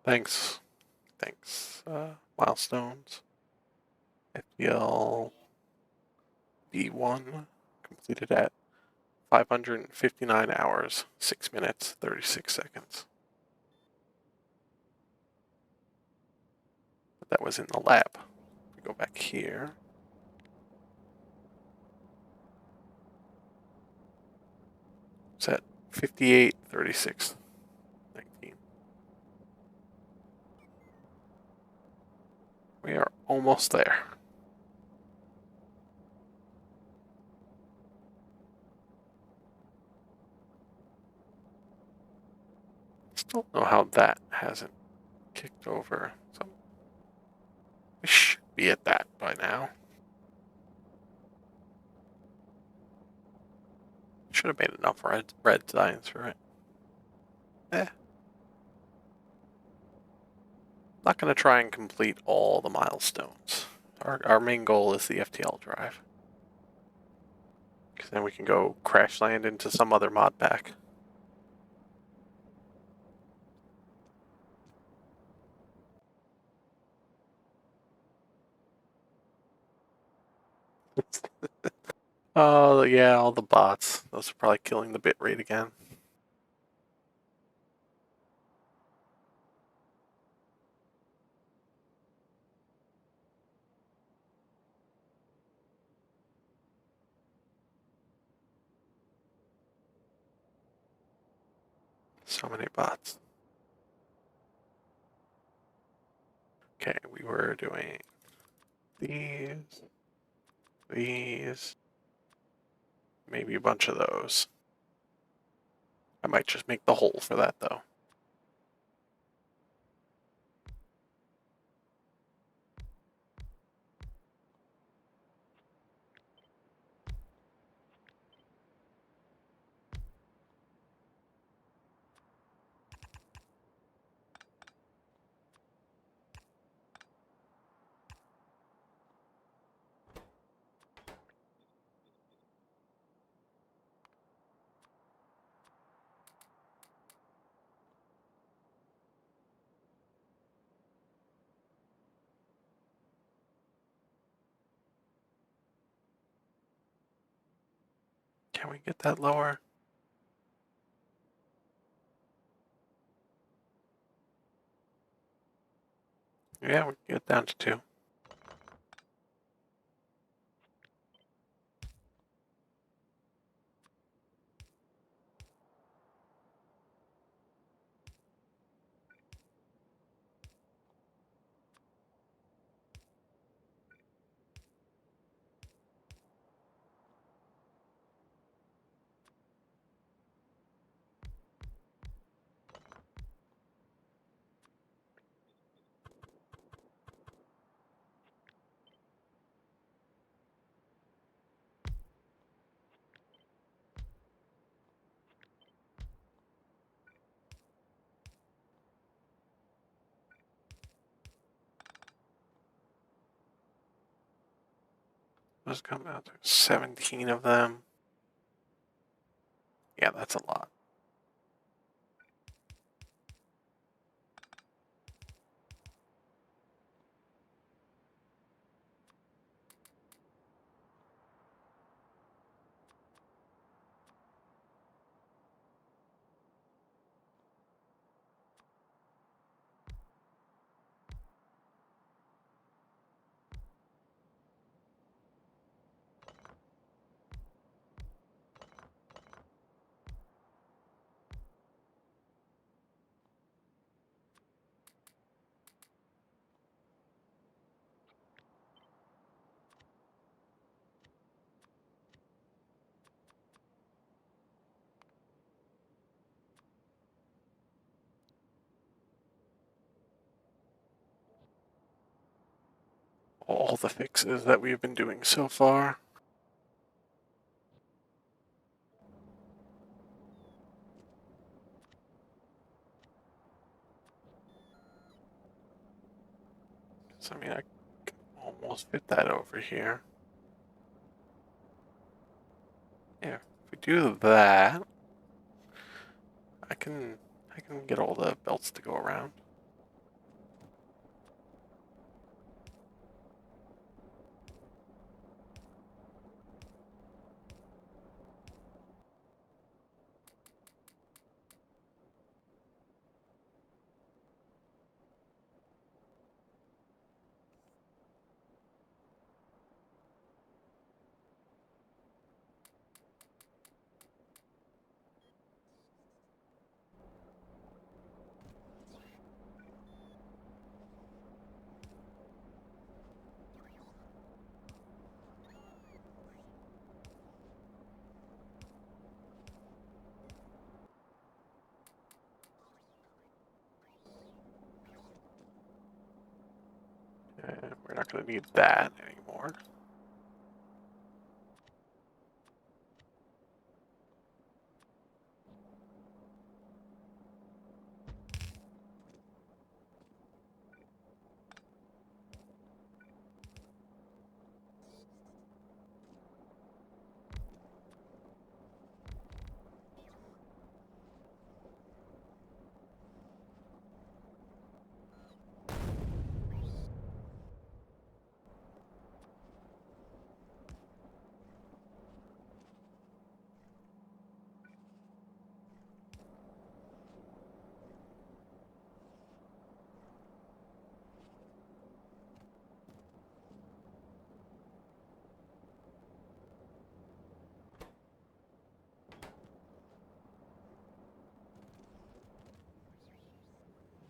Thanks. Thanks. Milestones. FPL D1 completed at 559 hours, 6 minutes, 36 seconds. But that was in the lab. We go back here. It's at 58, 36, 19. We are almost there. Still don't know how that hasn't kicked over. So we should be at that by now. Should have made enough red signs for it. Not going to try and complete all the milestones. Our main goal is the FTL drive. Because then we can go crash land into some other mod pack. Oh, yeah, all the bots. Those are probably killing the bitrate again. So many bots. Okay, we were doing these, maybe a bunch of those. I might just make the hole for that, though. Can we get that lower? Yeah, we can get down to 2. Let's come out to 17 of them. Yeah, that's a lot. all the fixes that we've been doing so far. So, I mean, I can almost fit that over here. Yeah, if we do that, I can get all the belts to go around. And we're not going to need that anymore.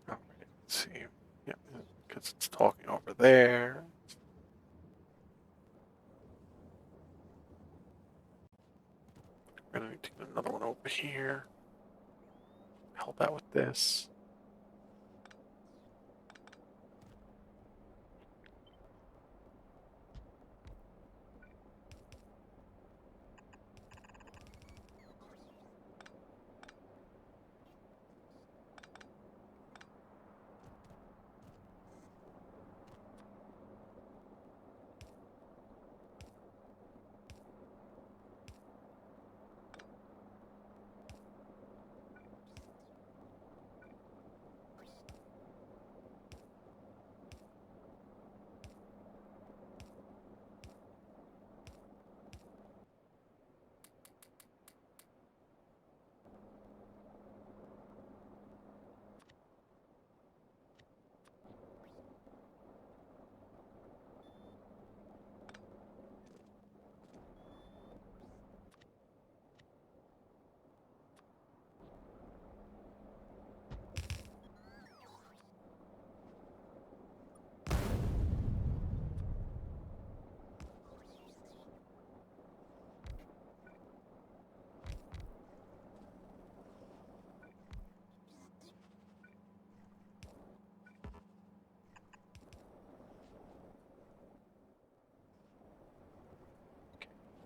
All right, let's see. Yeah, because it's talking over there. We're going to need to get another one over here. Help out with this.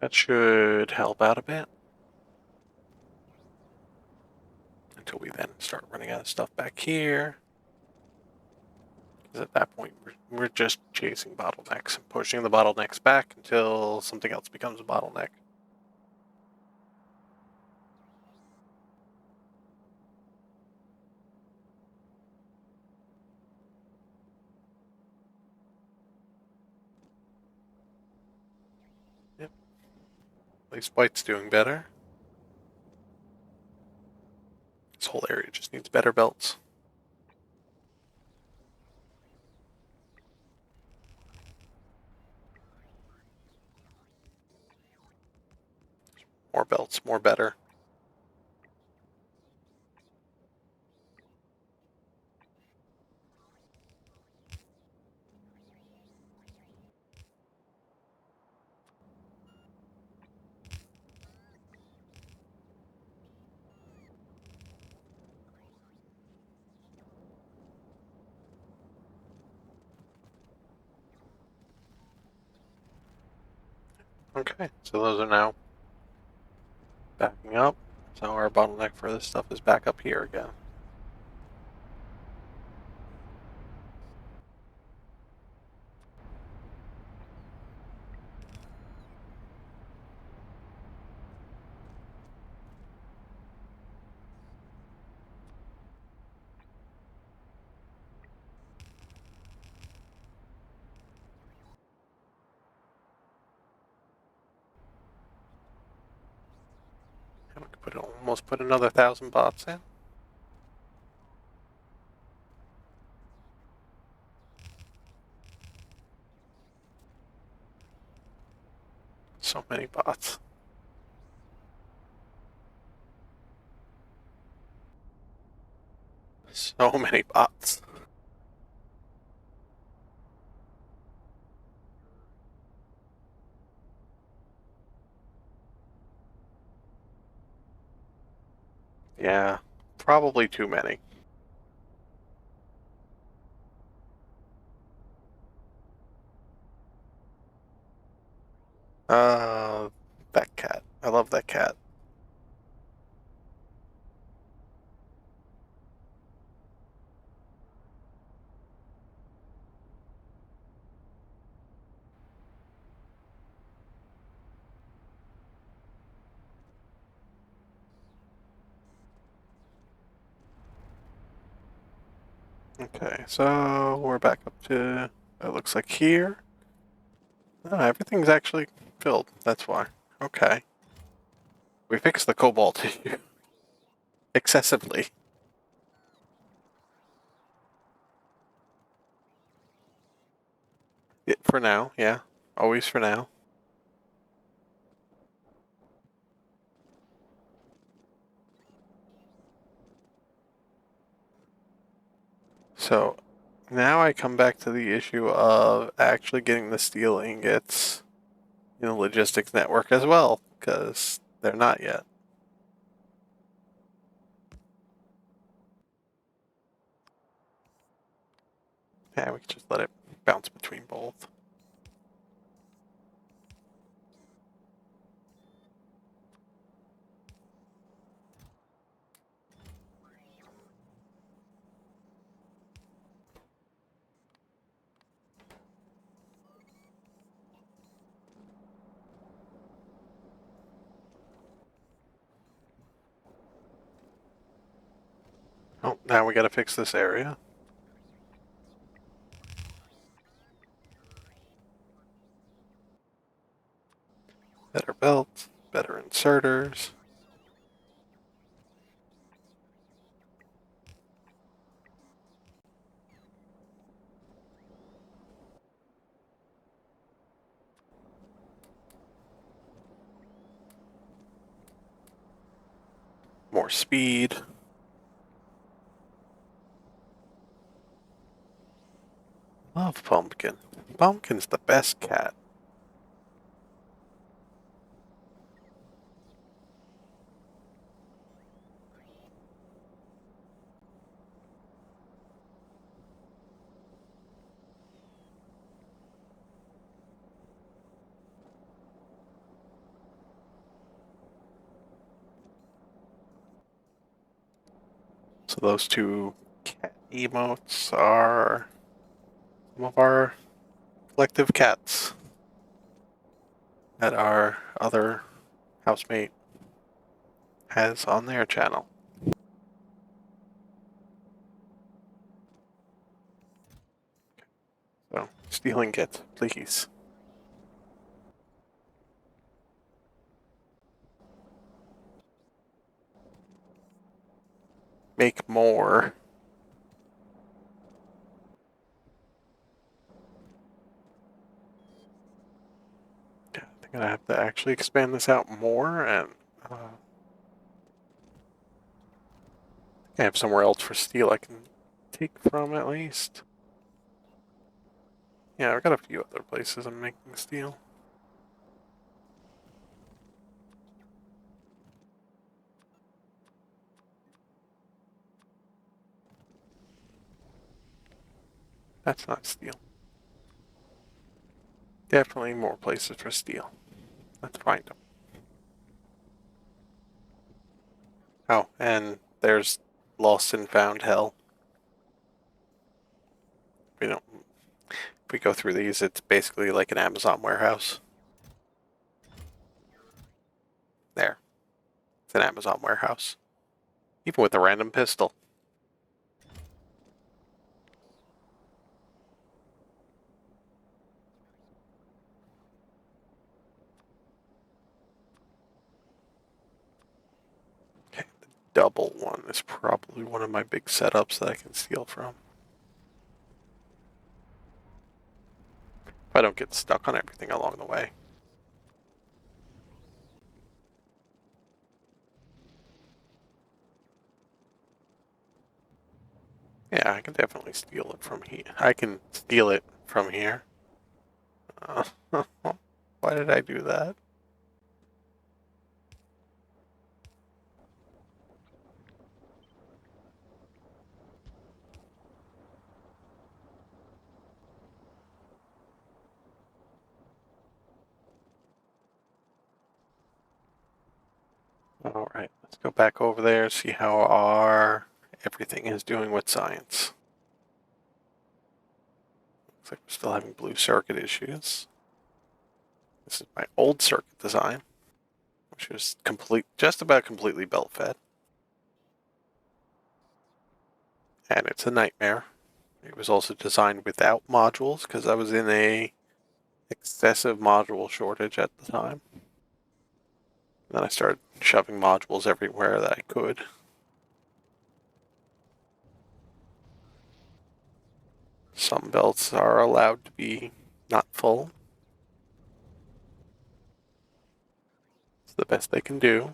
That should help out a bit. Until we then start running out of stuff back here. Because at that point, we're just chasing bottlenecks and pushing the bottlenecks back until something else becomes a bottleneck. Yep. At least White's doing better. This whole area just needs better belts. More belts, more better. Okay, so those are now backing up. So our bottleneck for this stuff is back up here again. And we could almost put another 1,000 bots in. So many bots. So many bots. Yeah, probably too many. Uh, that cat. I love that cat. Okay, so we're back up to, it looks like here. Oh, everything's actually filled. That's why. Okay. We fixed the cobalt issue excessively. For now, yeah. Always for now. So now I come back to the issue of actually getting the steel ingots in the logistics network as well, because they're not yet. Yeah, we can just let it bounce between both. Oh, now we gotta fix this area. Better belts, better inserters. More speed. Love Pumpkin. Pumpkin's the best cat. So those two cat emotes are some of our collective cats that our other housemate has on their channel. So, stealing it, please. Make more. I think I have to actually expand this out more, and I have somewhere else for steel I can take from at least. Yeah, I've got a few other places I'm making steel. That's not steel. Definitely more places for steel. Let's find them. Oh, and there's Lost and Found Hell. We don't. If we go through these, it's basically like an Amazon warehouse. There, it's an Amazon warehouse. Even with a random pistol. Okay, the double one is probably one of my big setups that I can steal from. If I don't get stuck on everything along the way. Yeah, I can definitely steal it from here. I can steal it from here. Why did I do that? All right, let's go back over there, see how our everything is doing with science. Looks like we're still having blue circuit issues. This is my old circuit design, which is just about completely belt fed. And it's a nightmare. It was also designed without modules because I was in a excessive module shortage at the time. Then I started shoving modules everywhere that I could. Some belts are allowed to be not full. It's the best they can do.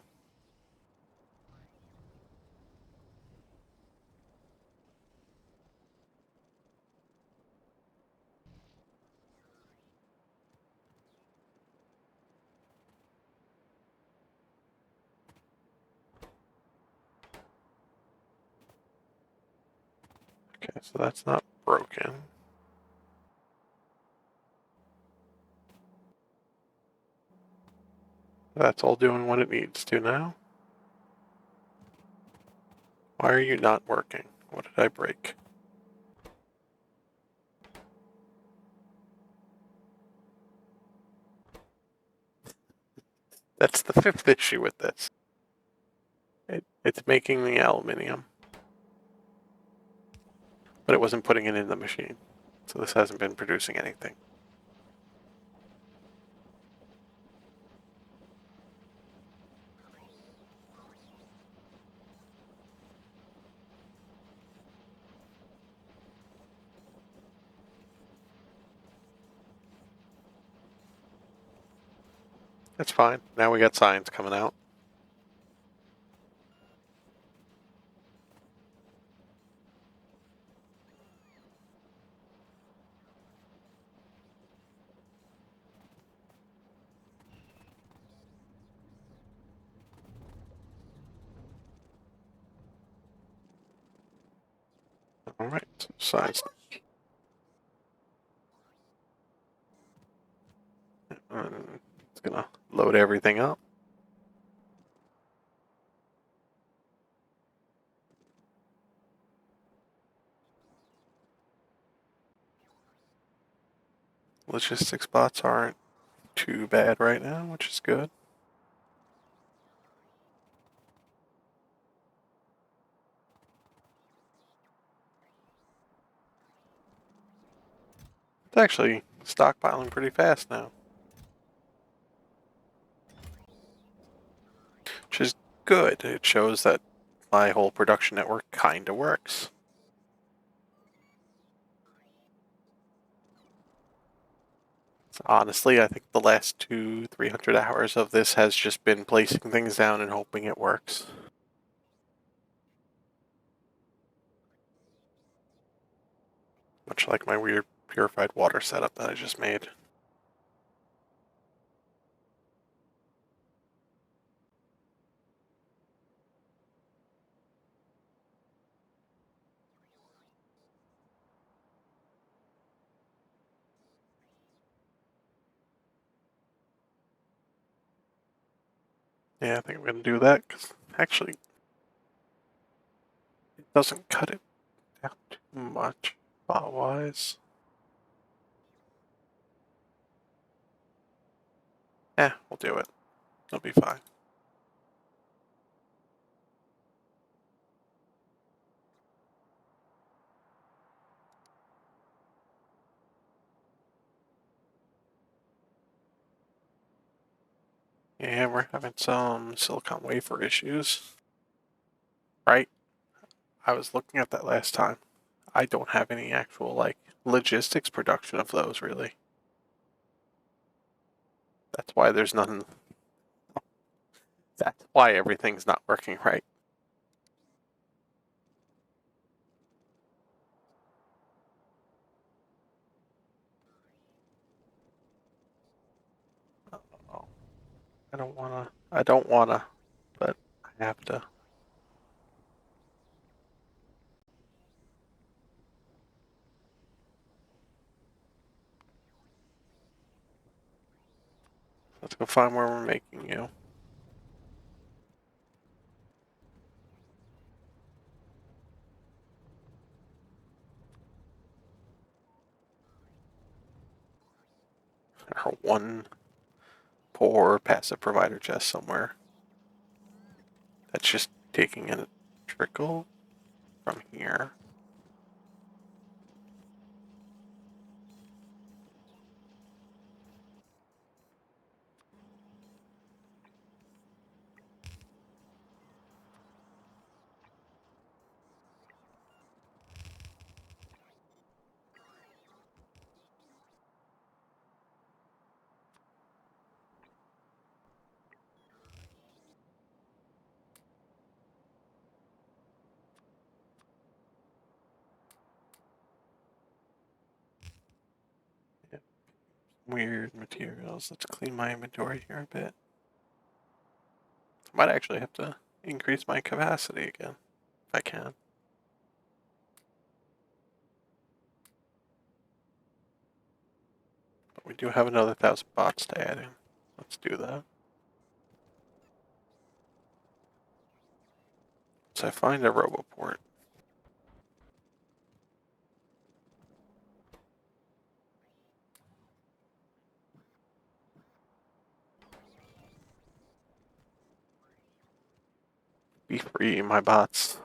Okay, so that's not broken. That's all doing what it needs to now. Why are you not working? What did I break? That's the fifth issue with this. It's making the aluminium, but it wasn't putting it in the machine. So this hasn't been producing anything. That's fine. Now we got science coming out. All right, science. It's gonna load everything up. Logistics bots aren't too bad right now, which is good. It's actually stockpiling pretty fast now, which is good. It shows that my whole production network kinda works. Honestly, I think the last 300 hours of this has just been placing things down and hoping it works. Much like my weird purified water setup that I just made. Yeah, I think I'm gonna do that, because actually, it doesn't cut it down too much spot-wise. We'll do it. It'll be fine. Yeah, we're having some silicon wafer issues. Right? I was looking at that last time. I don't have any actual, like, logistics production of those, really. That's why there's nothing. That's why everything's not working right. Oh, I don't wanna, but I have to. Let's go find where we're making you. Our one poor passive provider chest somewhere. That's just taking in a trickle from here. Weird materials. Let's clean my inventory here a bit. I might actually have to increase my capacity again, if I can. But we do have another 1,000 bots to add in. Let's do that. So I find a roboport. Be free, my bots.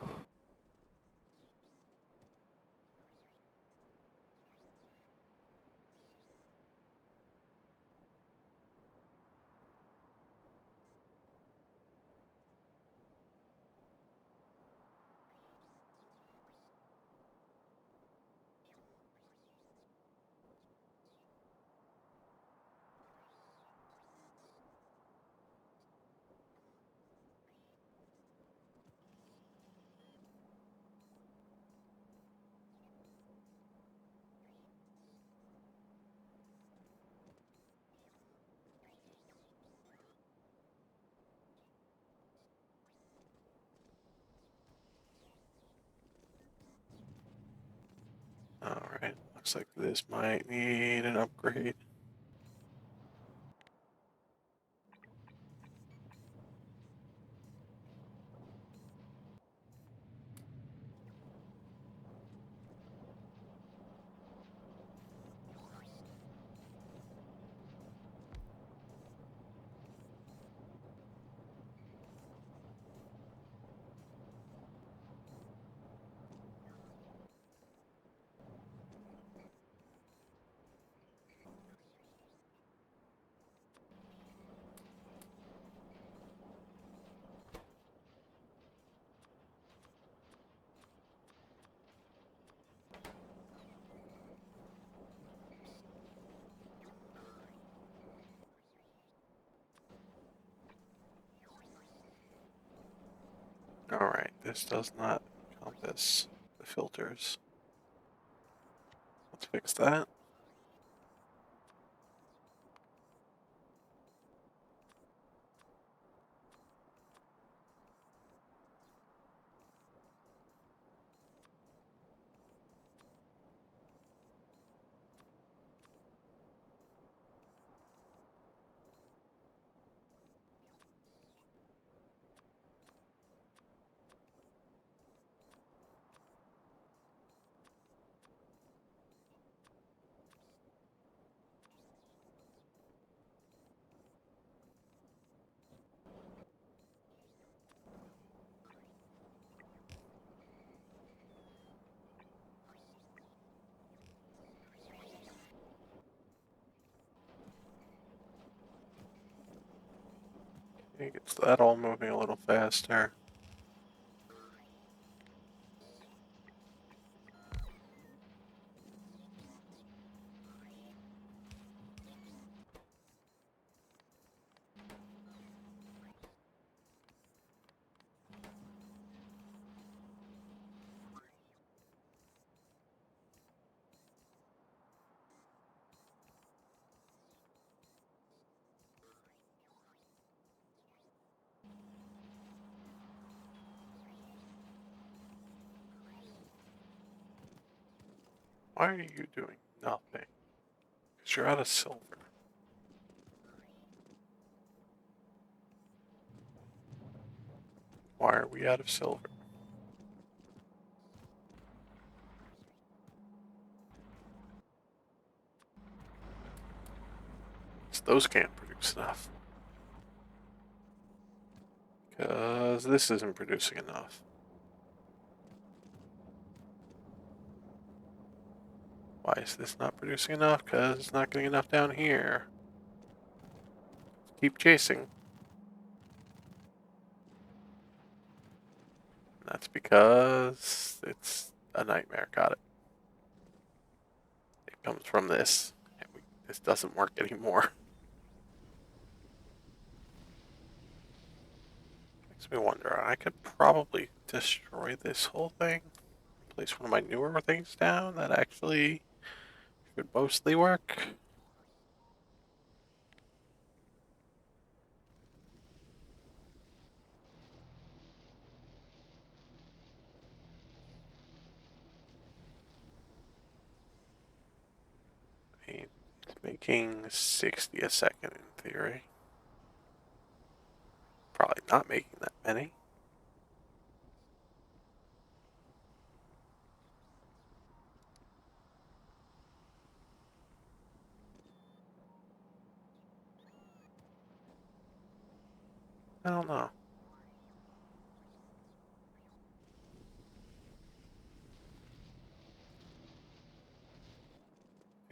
Alright, looks like this might need an upgrade. Alright, this does not encompass the filters. Let's fix that. me get that all moving a little faster. Why are you doing nothing? Because you're out of silver. Why are we out of silver? Those can't produce enough. Because this isn't producing enough. Why is this not producing enough? Because it's not getting enough down here. Keep chasing. That's because it's a nightmare. Got it. It comes from this. And this doesn't work anymore. Makes me wonder. I could probably destroy this whole thing. Place one of my newer things down that actually could mostly work. I mean, it's making 60 a second in theory. Probably not making that many. I don't know.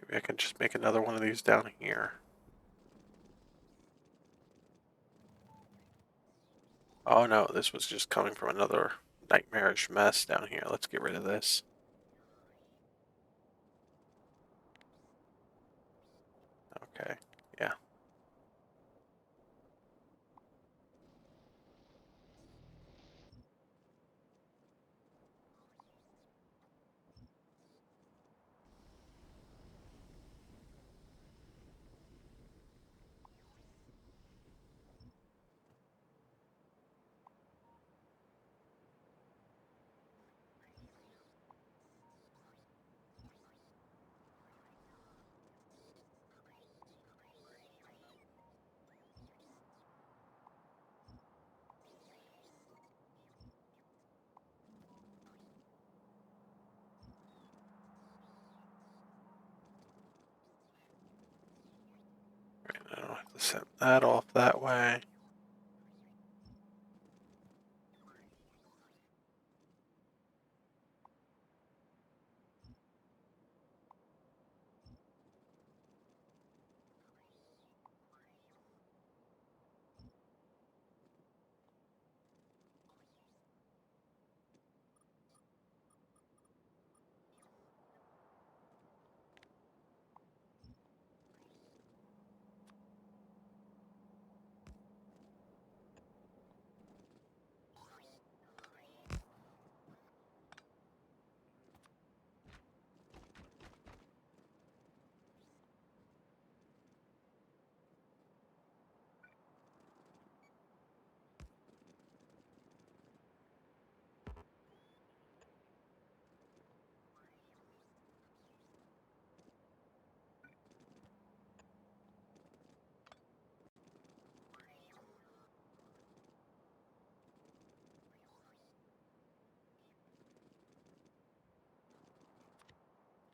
Maybe I can just make another one of these down here. Oh no, this was just coming from another nightmarish mess down here. Let's get rid of this. Okay, yeah. I don't have to send that off that way.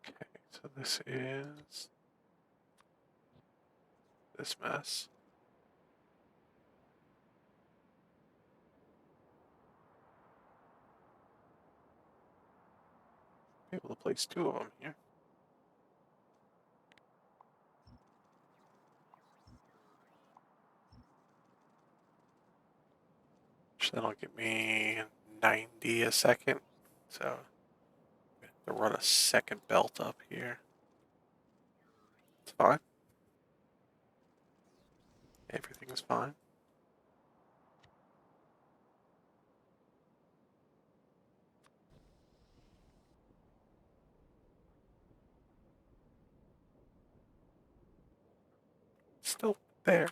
Okay, so this is this mess. Be able to place two of them here. which then will give me 90 a second. So I have to run a second belt up here. It's fine. Everything's fine. Still there.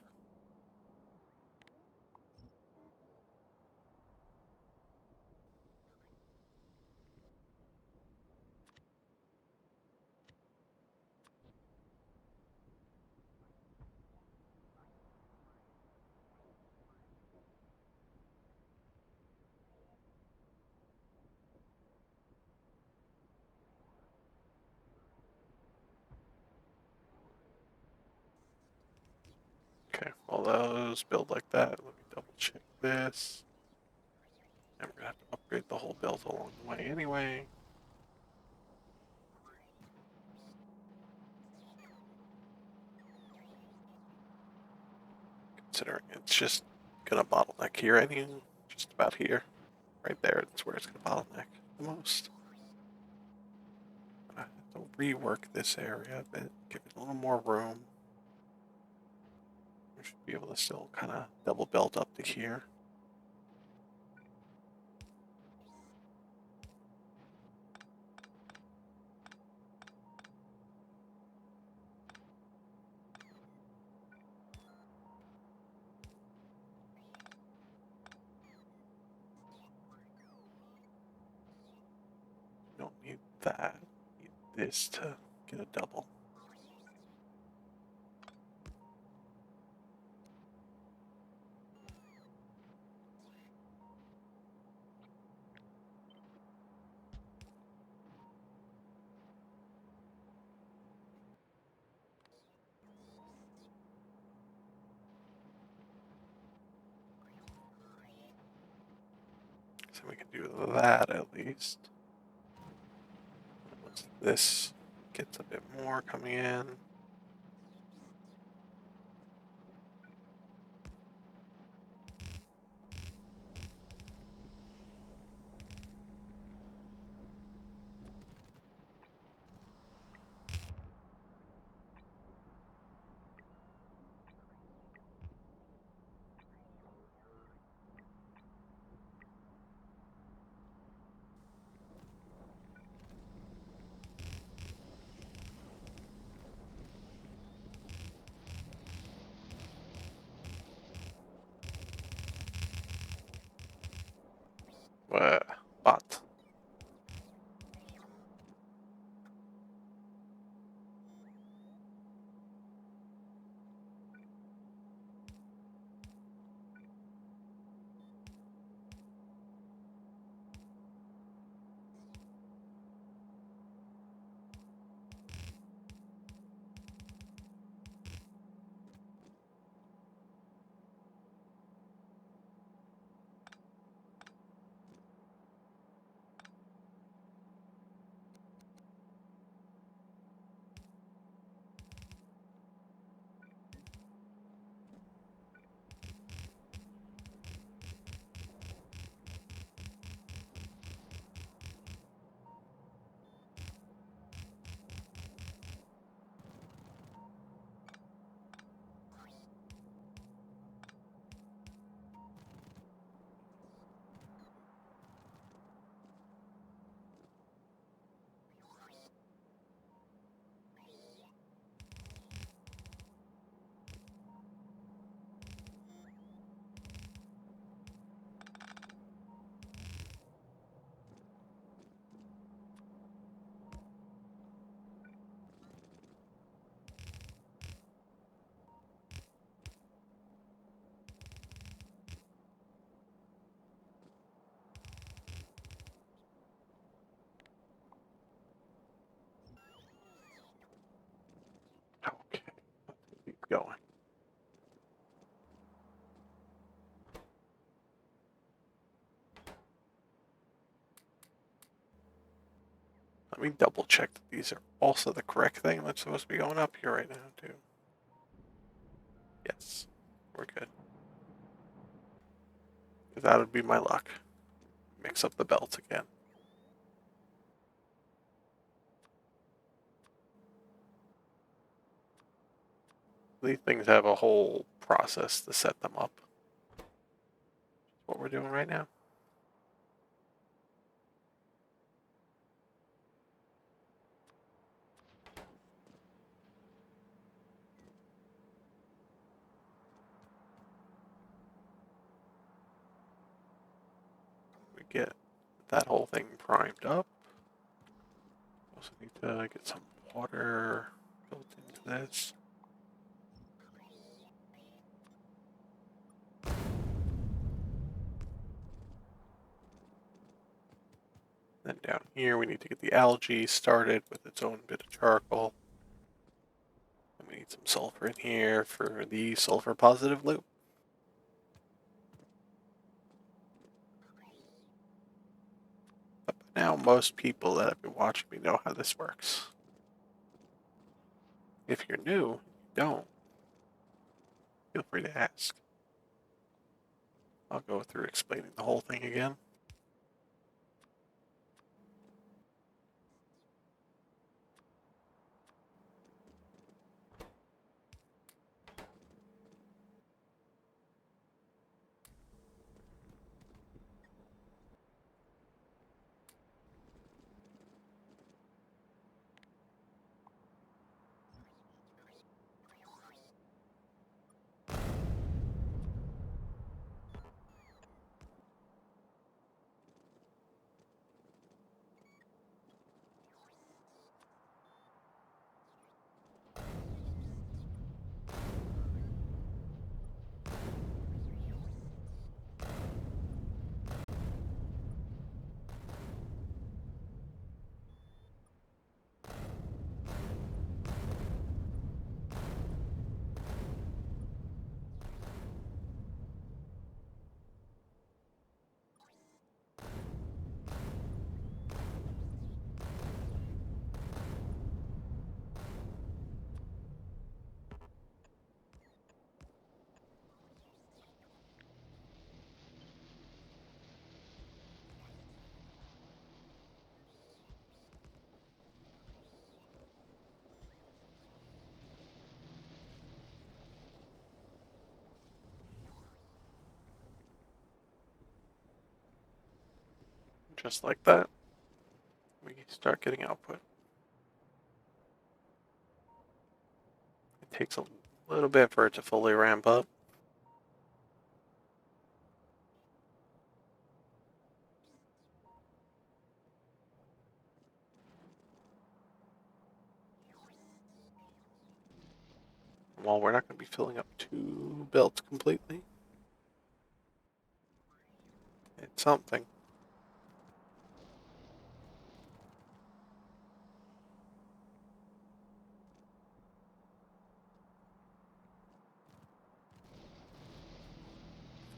Okay, well those build like that. Let me double check this. And we're gonna have to upgrade the whole build along the way anyway. Considering it's just gonna bottleneck here, just about here. Right there, that's where it's gonna bottleneck the most. I have to rework this area a bit, give it a little more room. We should be able to still kind of double build up to here. Don't need that. Need this to get a double. So we can do that at least. Once this gets a bit more coming in. But okay, let's keep going. Let me double check that these are also the correct thing that's supposed to be going up here right now, too. Yes, we're good. Because that would be my luck. Mix up the belts again. These things have a whole process to set them up. That's what we're doing right now. We get that whole thing primed up. Also need to get some water built into this. Then down here we need to get the algae started with its own bit of charcoal. And we need some sulfur in here for the sulfur positive loop. But by now most people that have been watching me know how this works. If you're new, you don't, feel free to ask. I'll go through explaining the whole thing again. Just like that, we start getting output. It takes a little bit for it to fully ramp up. Well, we're not going to be filling up 2 belts completely. It's something.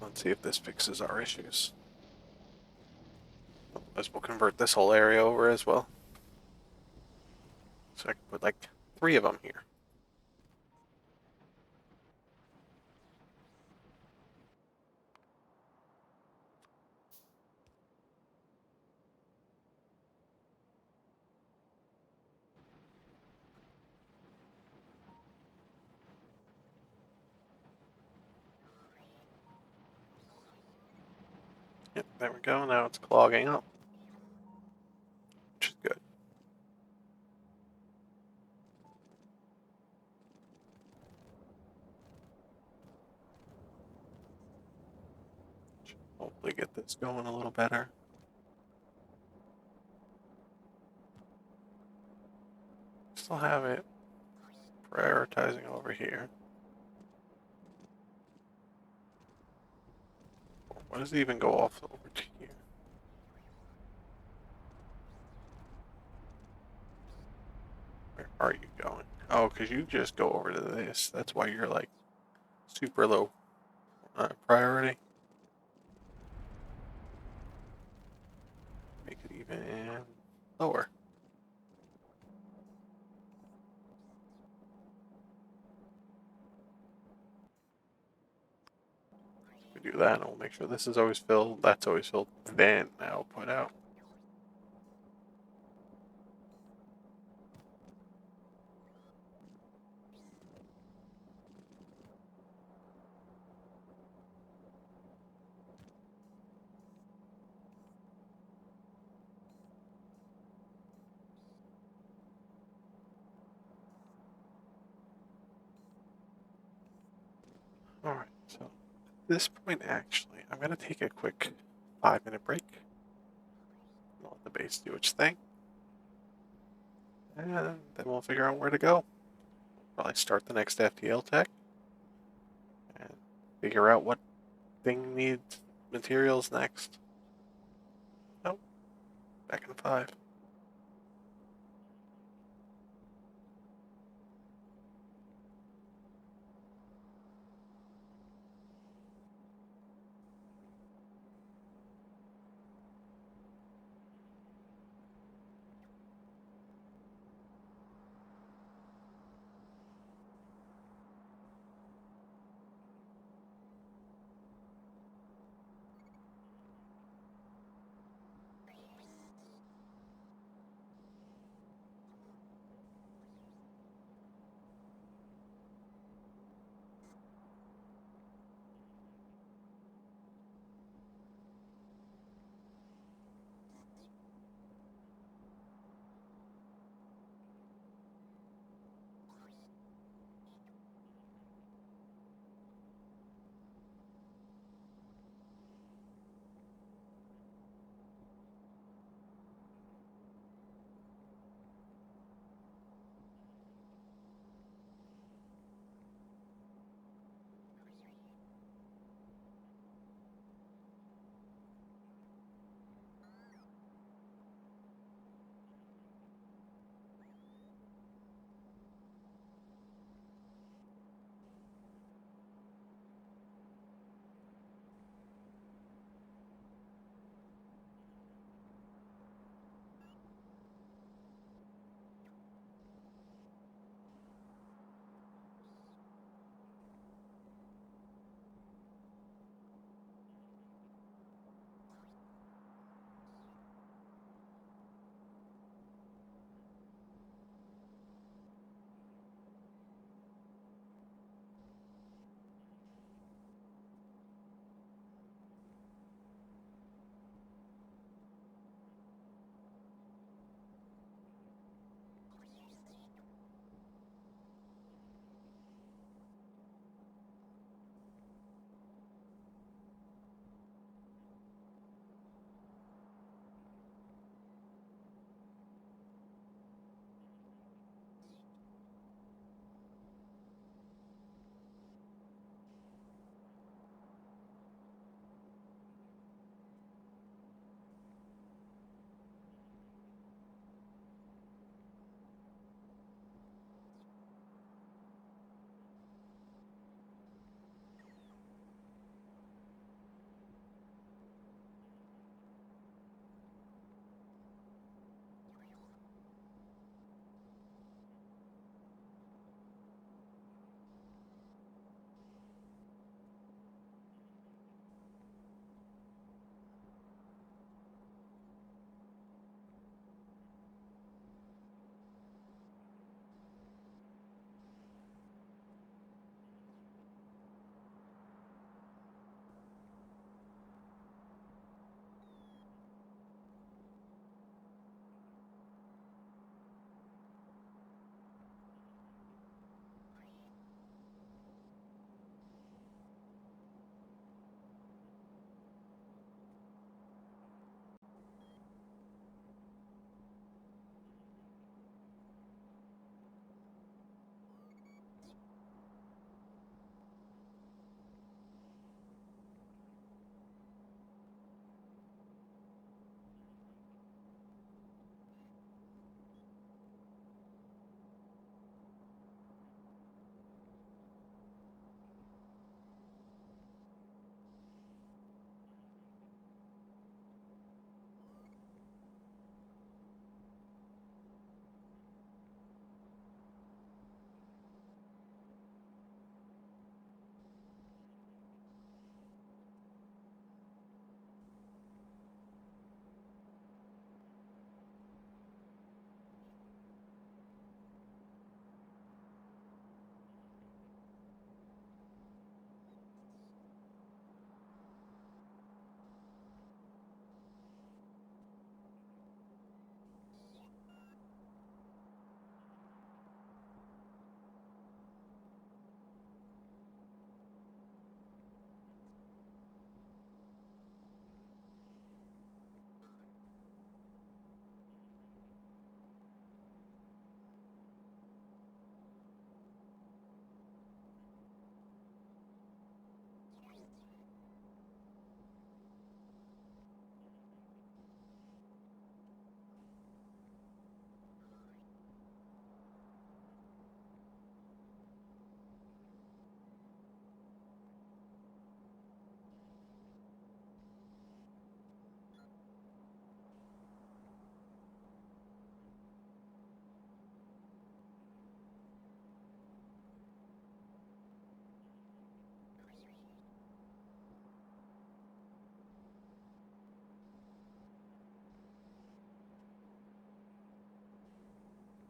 Let's see if this fixes our issues. Otherwise, we'll convert this whole area over as well. So I can put like 3 of them here. Yep, there we go. Now it's clogging up, which is good. Should hopefully get this going a little better. Still have it prioritizing over here. Why does it even go off over to here? Where are you going? Oh, because you just go over to this. That's why you're like super low priority. Make it even lower. We do that, and we'll make sure this is always filled, that's always filled, then I'll put out. Alright, so at this point, actually, I'm going to take a quick 5-minute break. I'll let the base do its thing. And then we'll figure out where to go. Probably start the next FTL tech. And figure out what thing needs materials next. Oh, back in 5.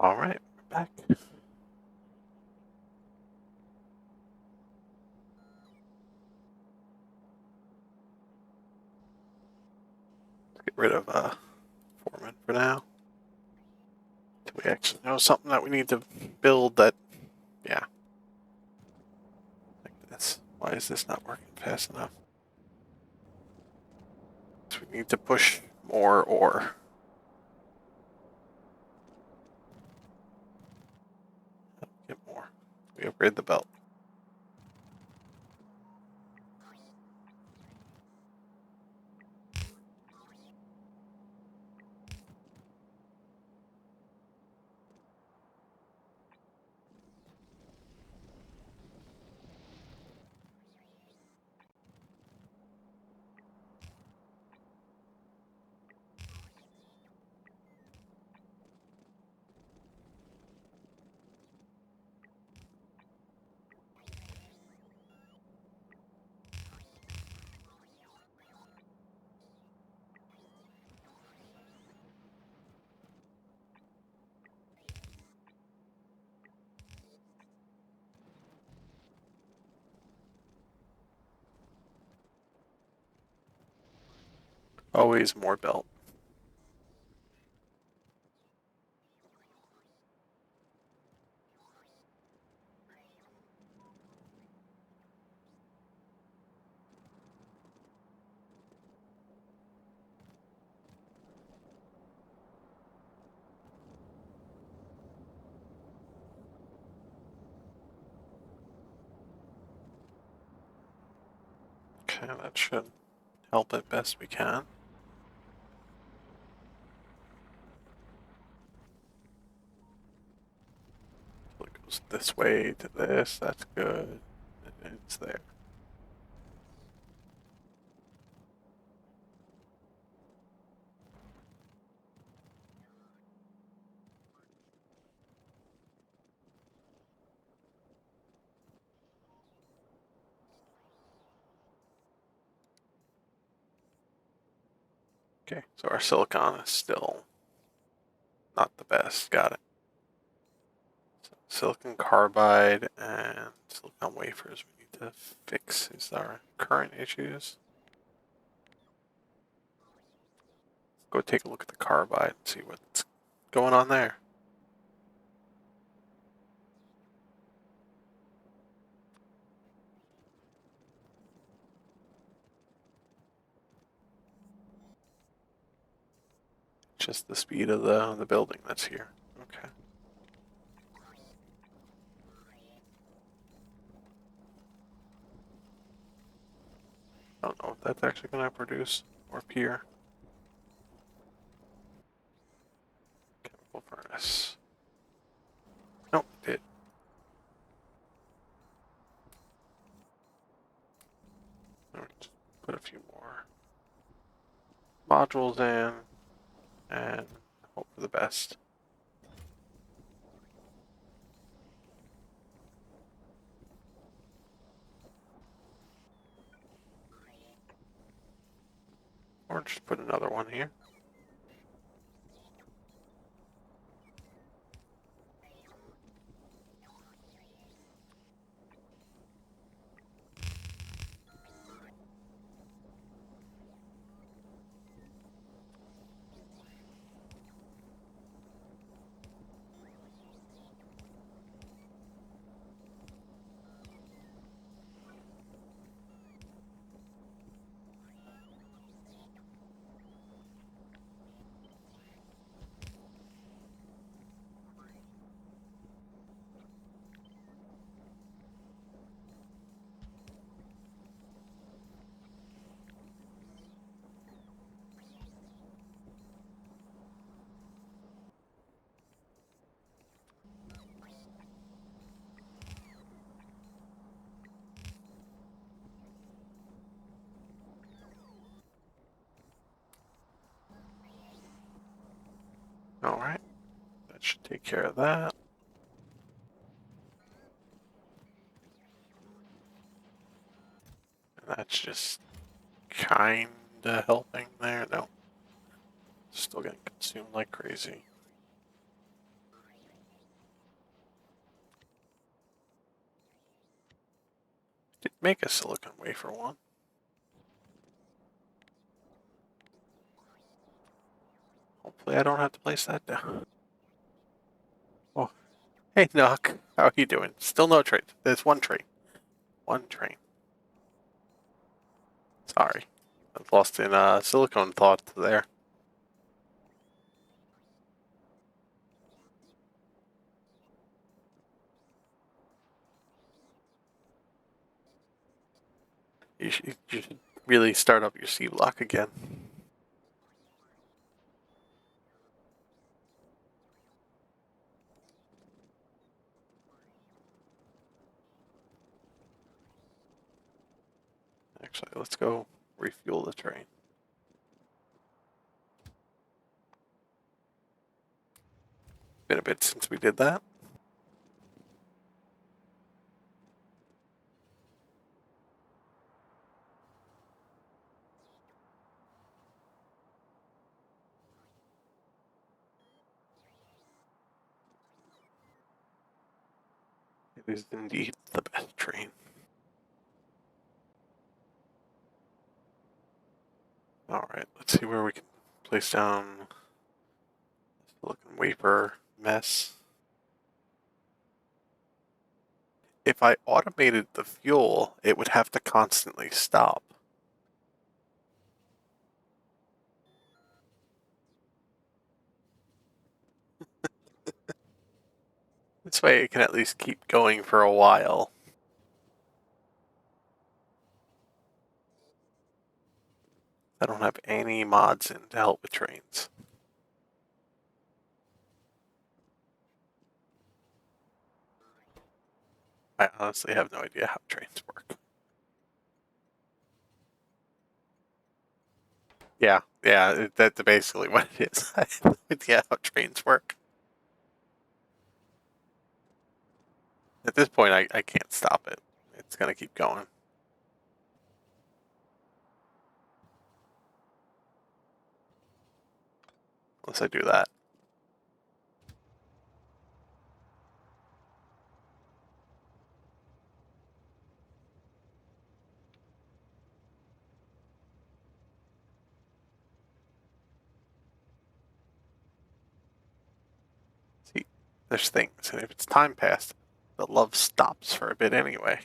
All right, we're back. Let's get rid of foreman for now. Till we actually know something that we need to build that, yeah. Like this. Why is this not working fast enough? So we need to push more ore. Get more. We upgrade the belt. Always more belt. Okay, that should help it best we can. So it goes this way to this, that's good. And it's there. Okay, so our silicon is still not the best. Got it. So silicon carbide and silicon wafers we need to fix is our current issues. Go take a look at the carbide and see what's going on there. Just the speed of the building that's here. Okay. I don't know if that's actually going to produce more pier. Chemical furnace. Nope, it did. Just put a few more modules in and hope for the best. Or just put another one here. Alright, that should take care of that. And that's just kinda helping there. No. Still getting consumed like crazy. make a silicone wafer one. Hopefully I don't have to place that down. Oh, hey Knock, how are you doing? Still no train. There's one train. One train. Sorry. I was lost in silicone thought there. You should really start up your Seablock again. Actually, let's go refuel the train. Been a bit since we did that. It is indeed the best train. Alright, let's see where we can place down silicon wafer mess. If I automated the fuel, it would have to constantly stop. This way it can at least keep going for a while. I don't have any mods in to help with trains. I honestly have no idea how trains work. Yeah, that's basically what it is. I have no idea how trains work. At this point, I can't stop it. It's gonna keep going. Unless I do that. See, there's things, and if it's time passed, the love stops for a bit anyway.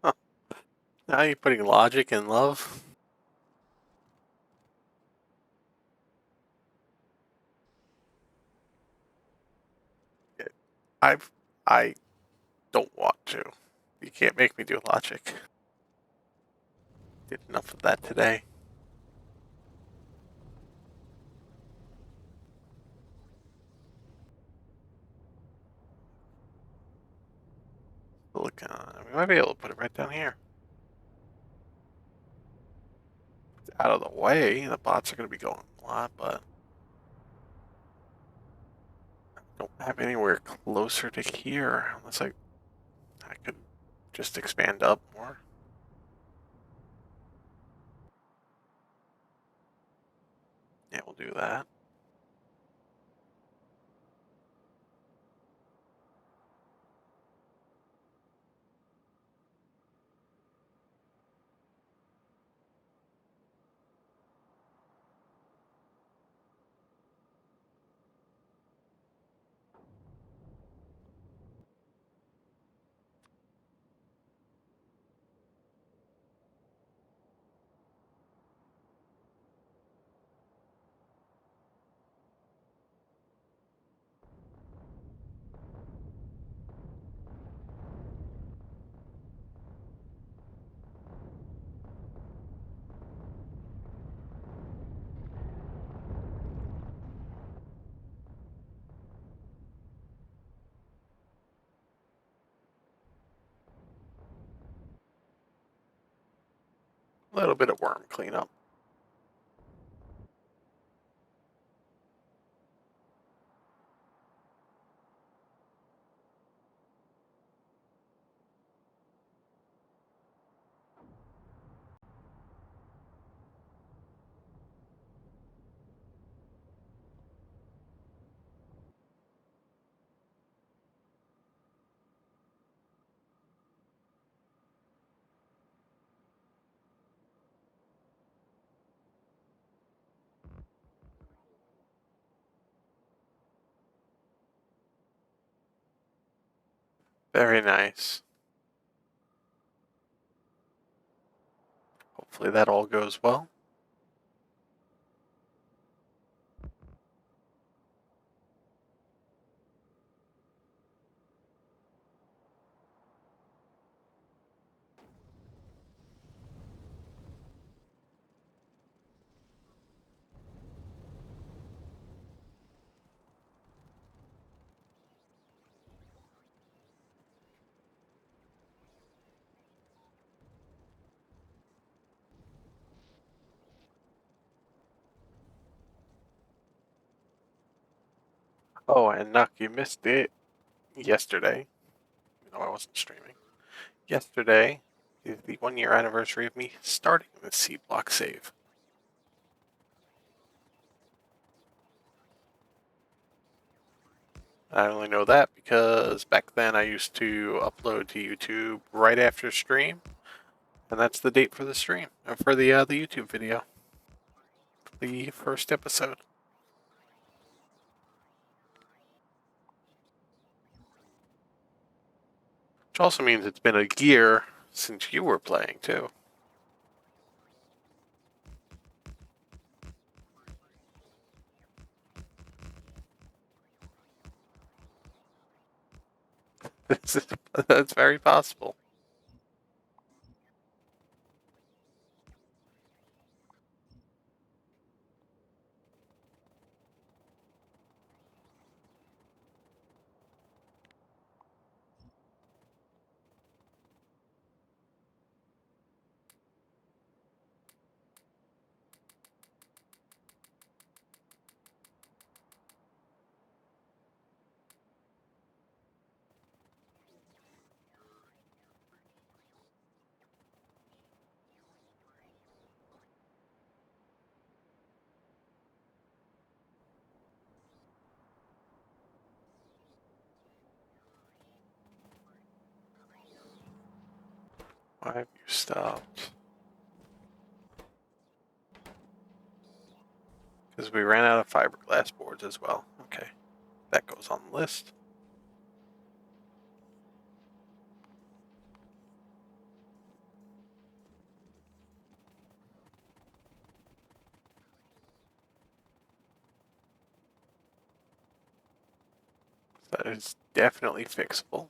Huh. Now you're putting logic in love? I don't want to. You can't make me do logic. Did enough of that today. Look, we might be able to put it right down here. It's out of the way. The bots are going to be going a lot, but I don't have anywhere closer to here unless I could just expand up more. Yeah, we'll do that. A little bit of worm cleanup. Very nice. Hopefully that all goes well. Oh, and Nuck, you missed it yesterday. No, I wasn't streaming. Yesterday is the 1 year anniversary of me starting the Seablock save. I only know that because back then I used to upload to YouTube right after stream, and that's the date for the stream, for the YouTube video, the first episode. Which also means it's been a year since you were playing too. That's very possible. Why have you stopped? Because we ran out of fiberglass boards as well. Okay, that goes on the list. That is definitely fixable.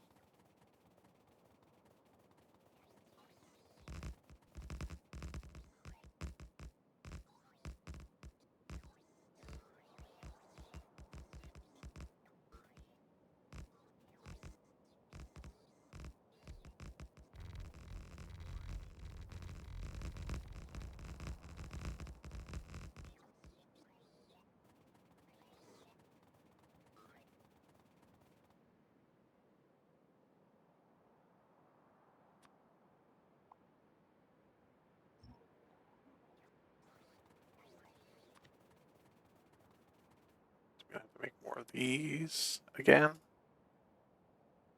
Gonna have to make more of these again.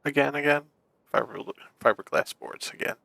Again. Fiberglass boards again.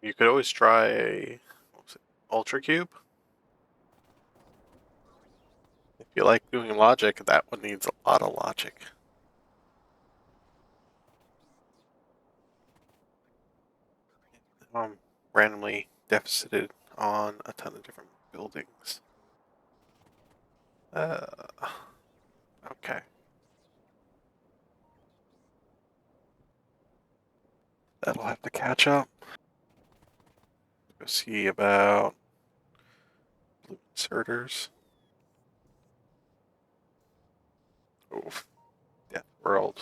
You could always try, what was it, Ultra Cube. If you like doing logic, that one needs a lot of logic. Randomly deficited on a ton of different buildings. Okay. That'll have to catch up. Go see about blue inserters. Oof. Death World.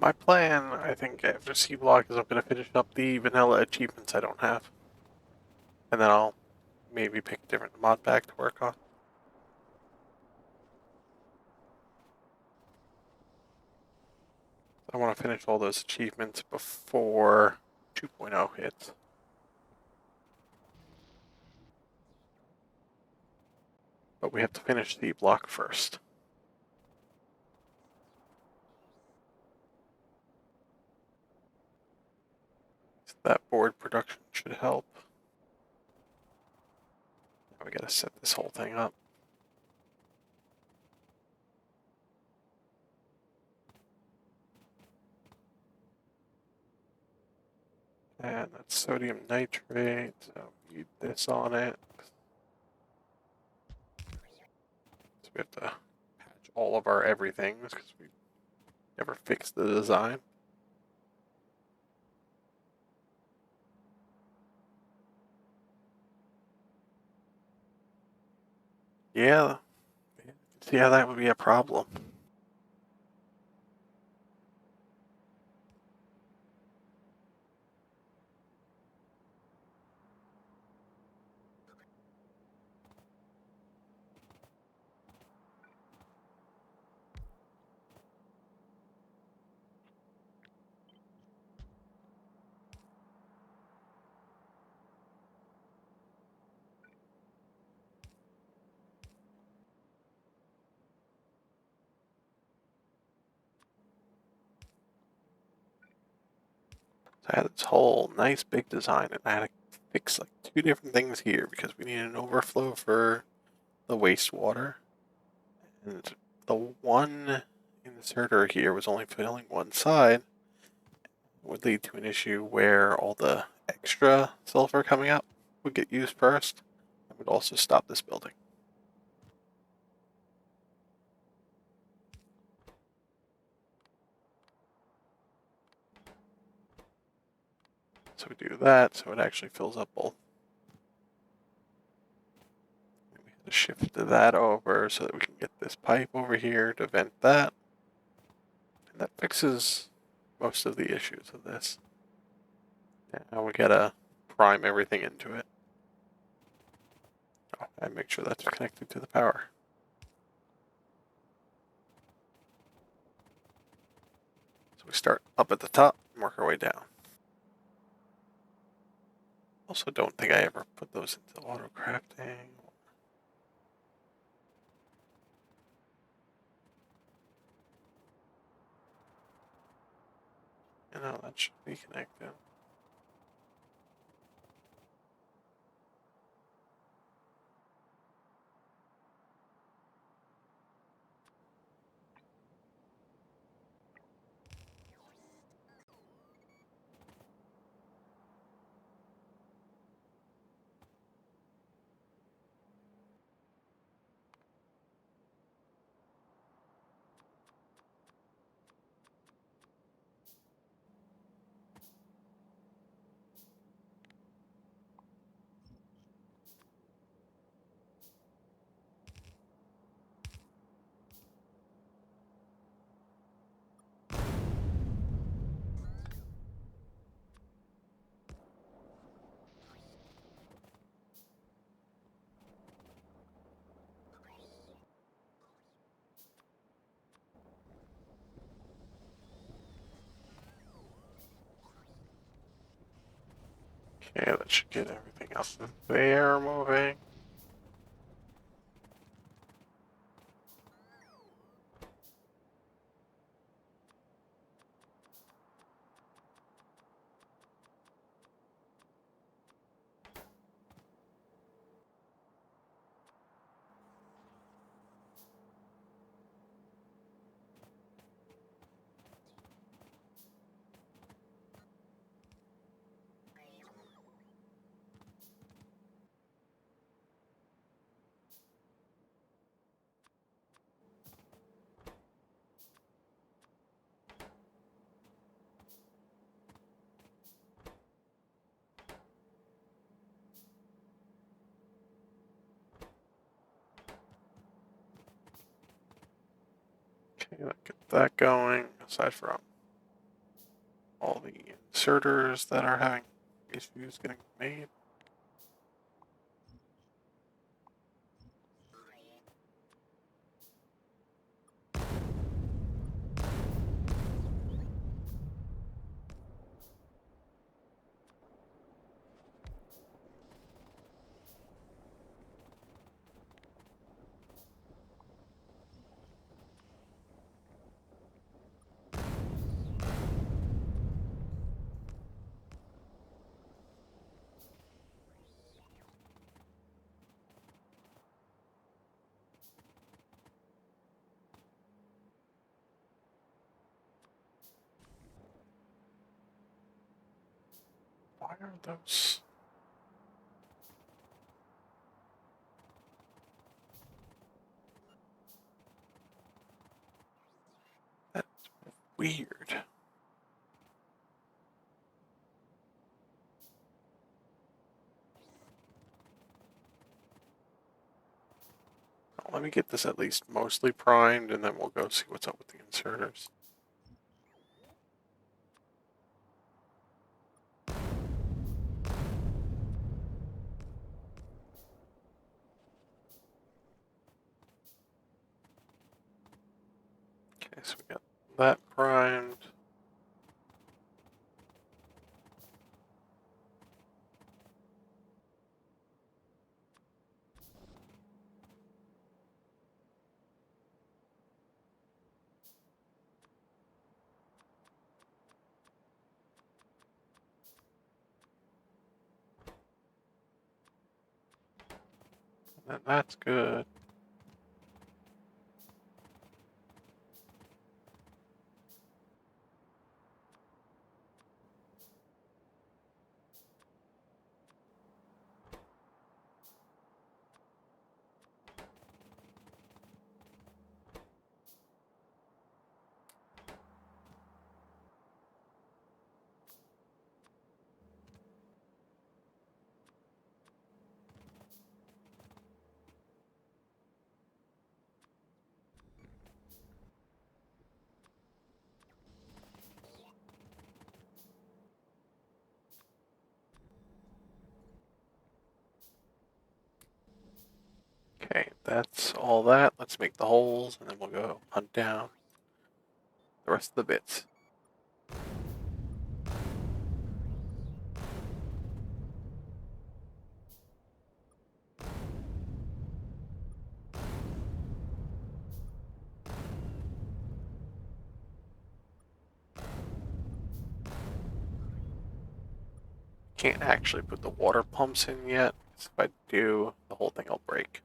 My plan, I think, after Seablock is I'm going to finish up the vanilla achievements I don't have. And then I'll maybe pick a different mod pack to work on. I want to finish all those achievements before 2.0 hits. But we have to finish the block first. So that board production should help. Now we gotta set this whole thing up. And that's sodium nitrate, so we need this on it. So we have to patch all of our everythings because we never fixed the design. Yeah, see how that would be a problem. So I had this whole nice big design, and I had to fix like 2 different things here because we need an overflow for the wastewater. And the one inserter here was only filling one side. It would lead to an issue where all the extra sulfur coming up would get used first. It would also stop this building. So we do that, so it actually fills up both. And we have to shift that over so that we can get this pipe over here to vent that. And that fixes most of the issues of this. Now we gotta prime everything into it. Oh, and make sure that's connected to the power. So we start up at the top and work our way down. Also, don't think I ever put those into auto crafting. You know, that should be connected. Okay, that should get everything else there moving. Okay, let's get that going, aside from all the inserters that are having issues getting made. Why are those? That's weird. Let me get this at least mostly primed, and then we'll go see what's up with the inserters. Okay, so we got that primed. And that's good. Okay, that's all that. Let's make the holes, and then we'll go hunt down the rest of the bits. Can't actually put the water pumps in yet, because if I do, the whole thing will break.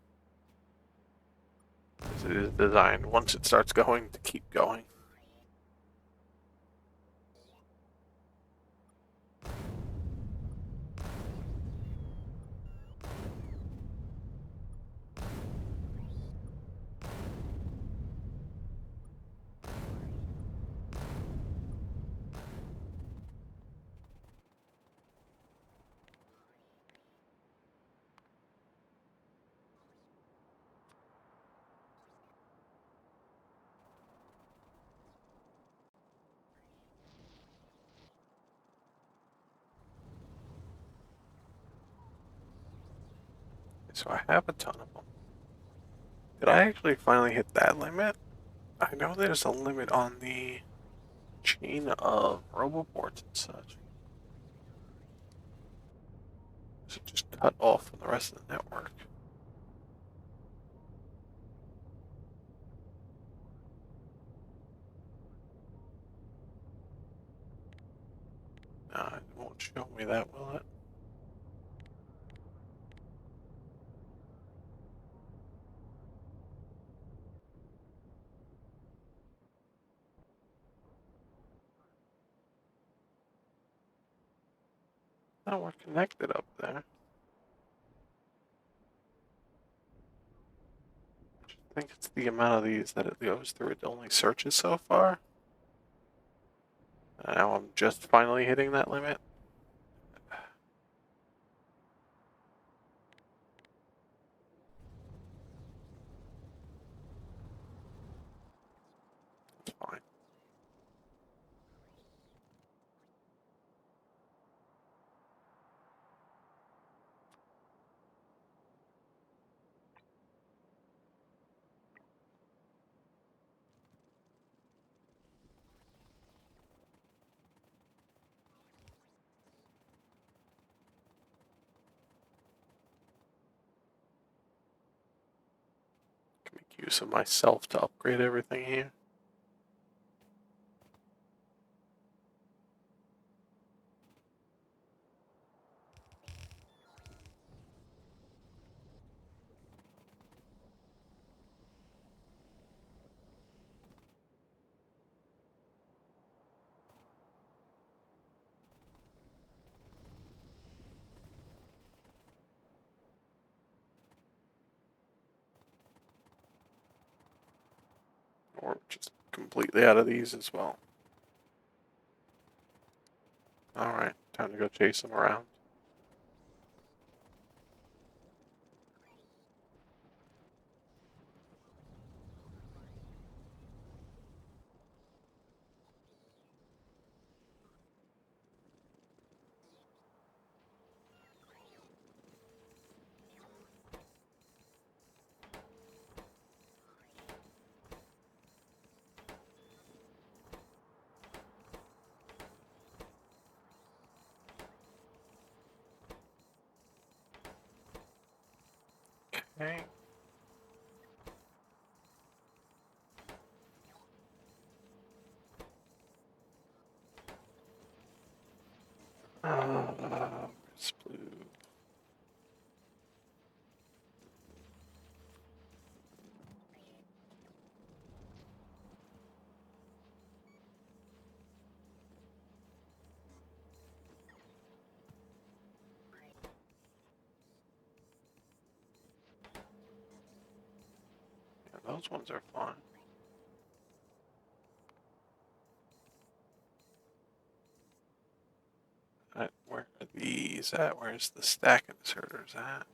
Because it is designed, once it starts going, to keep going. So I have a ton of them. Did I actually finally hit that limit? I know there's a limit on the chain of roboports and such. to just cut off from the rest of the network. Nah, it won't show me that, will it? No, we're connected up there. I think it's the amount of these that it goes through. It only searches so far. And now I'm just finally hitting that limit. It's fine. Can make use of myself to upgrade everything here. Or just completely out of these as well. Alright, time to go chase them around. Okay. It's blue. Yeah, those ones are fun. Where are these at? Where's the stack inserters at?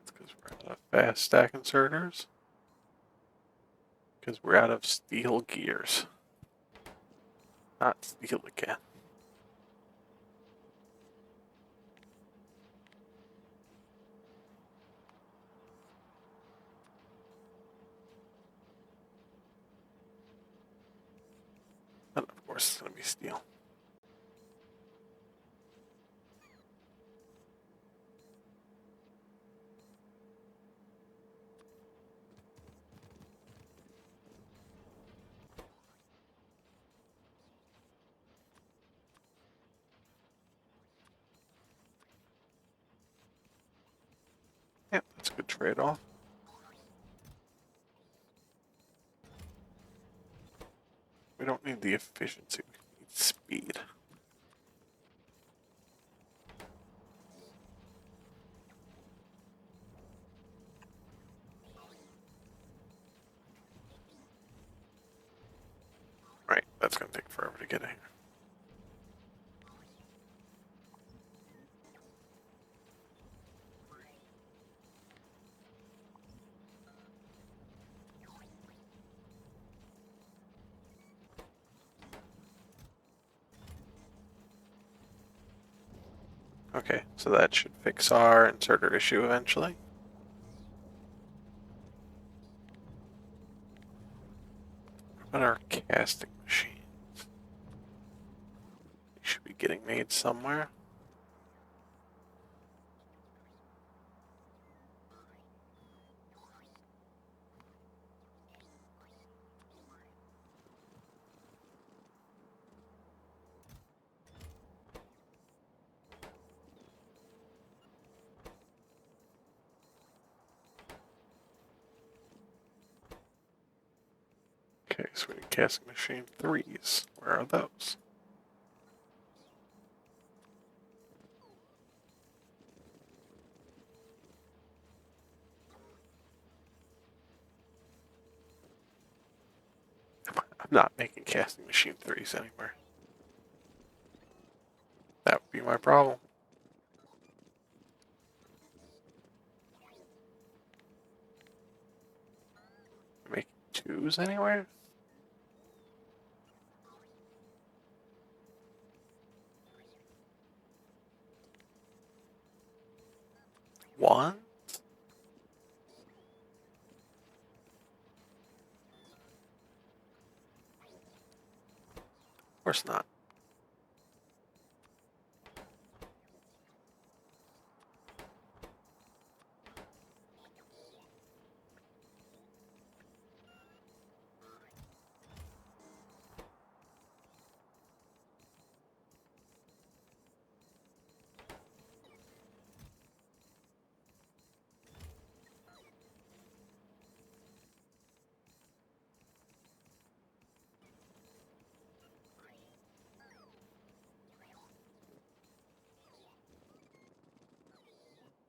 It's because we're out of fast stack inserters. Because we're out of steel gears. Not steel again. And of course it's going to be steel. Yeah, that's a good trade-off. We don't need the efficiency, we need speed. Right, that's going to take forever to get in here. Okay, so that should fix our inserter issue eventually. What about our casting machines? They should be getting made somewhere. Okay, so we need casting machine 3s. Where are those? I'm not making casting machine 3s anywhere. That would be my problem. Making 2s anywhere? One? Of course not.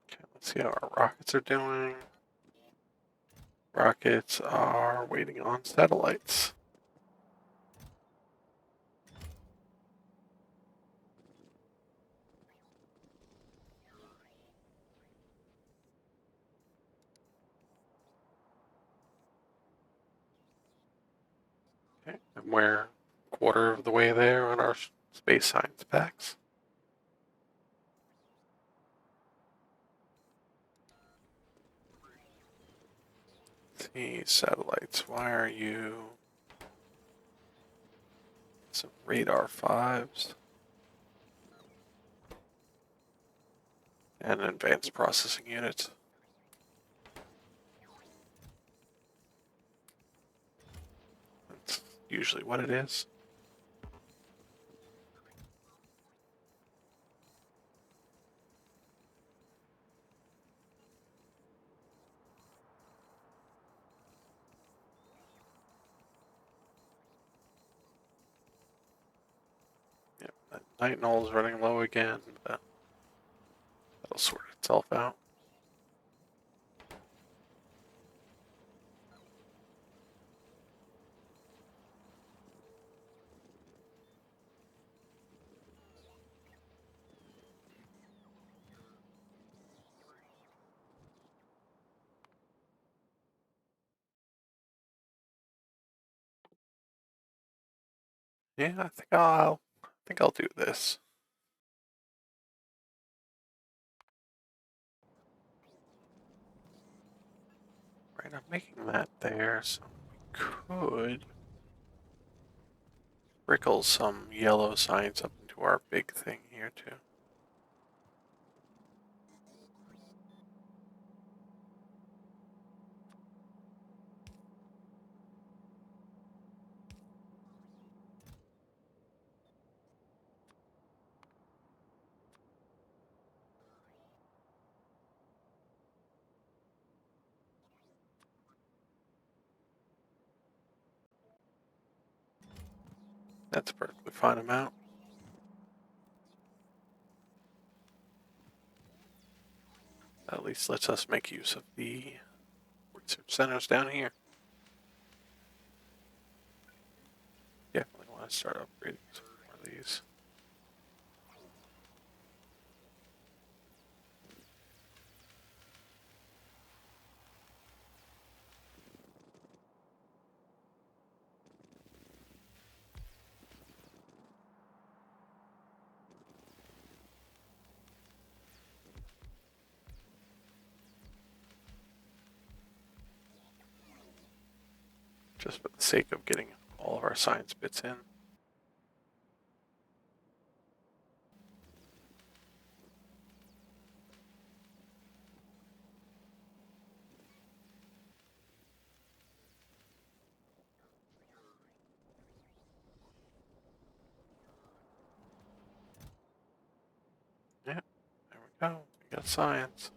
Okay, let's see how our rockets are doing. Rockets are waiting on satellites. Okay, and we're a quarter of the way there on our space science packs. Let's see, satellites. Why are you? Some radar 5s. And advanced processing units. That's usually what it is. Yep, that night null is running low again, but that'll sort itself out. Yeah, I think I'll do this. Right, I'm making that there, so we could sprinkle some yellow science up into our big thing here too. That's a perfectly fine amount. At least lets us make use of the research centers down here. Definitely want to start upgrading some more of these. just for the sake of getting all of our science bits in. Yeah, there we go. We got science.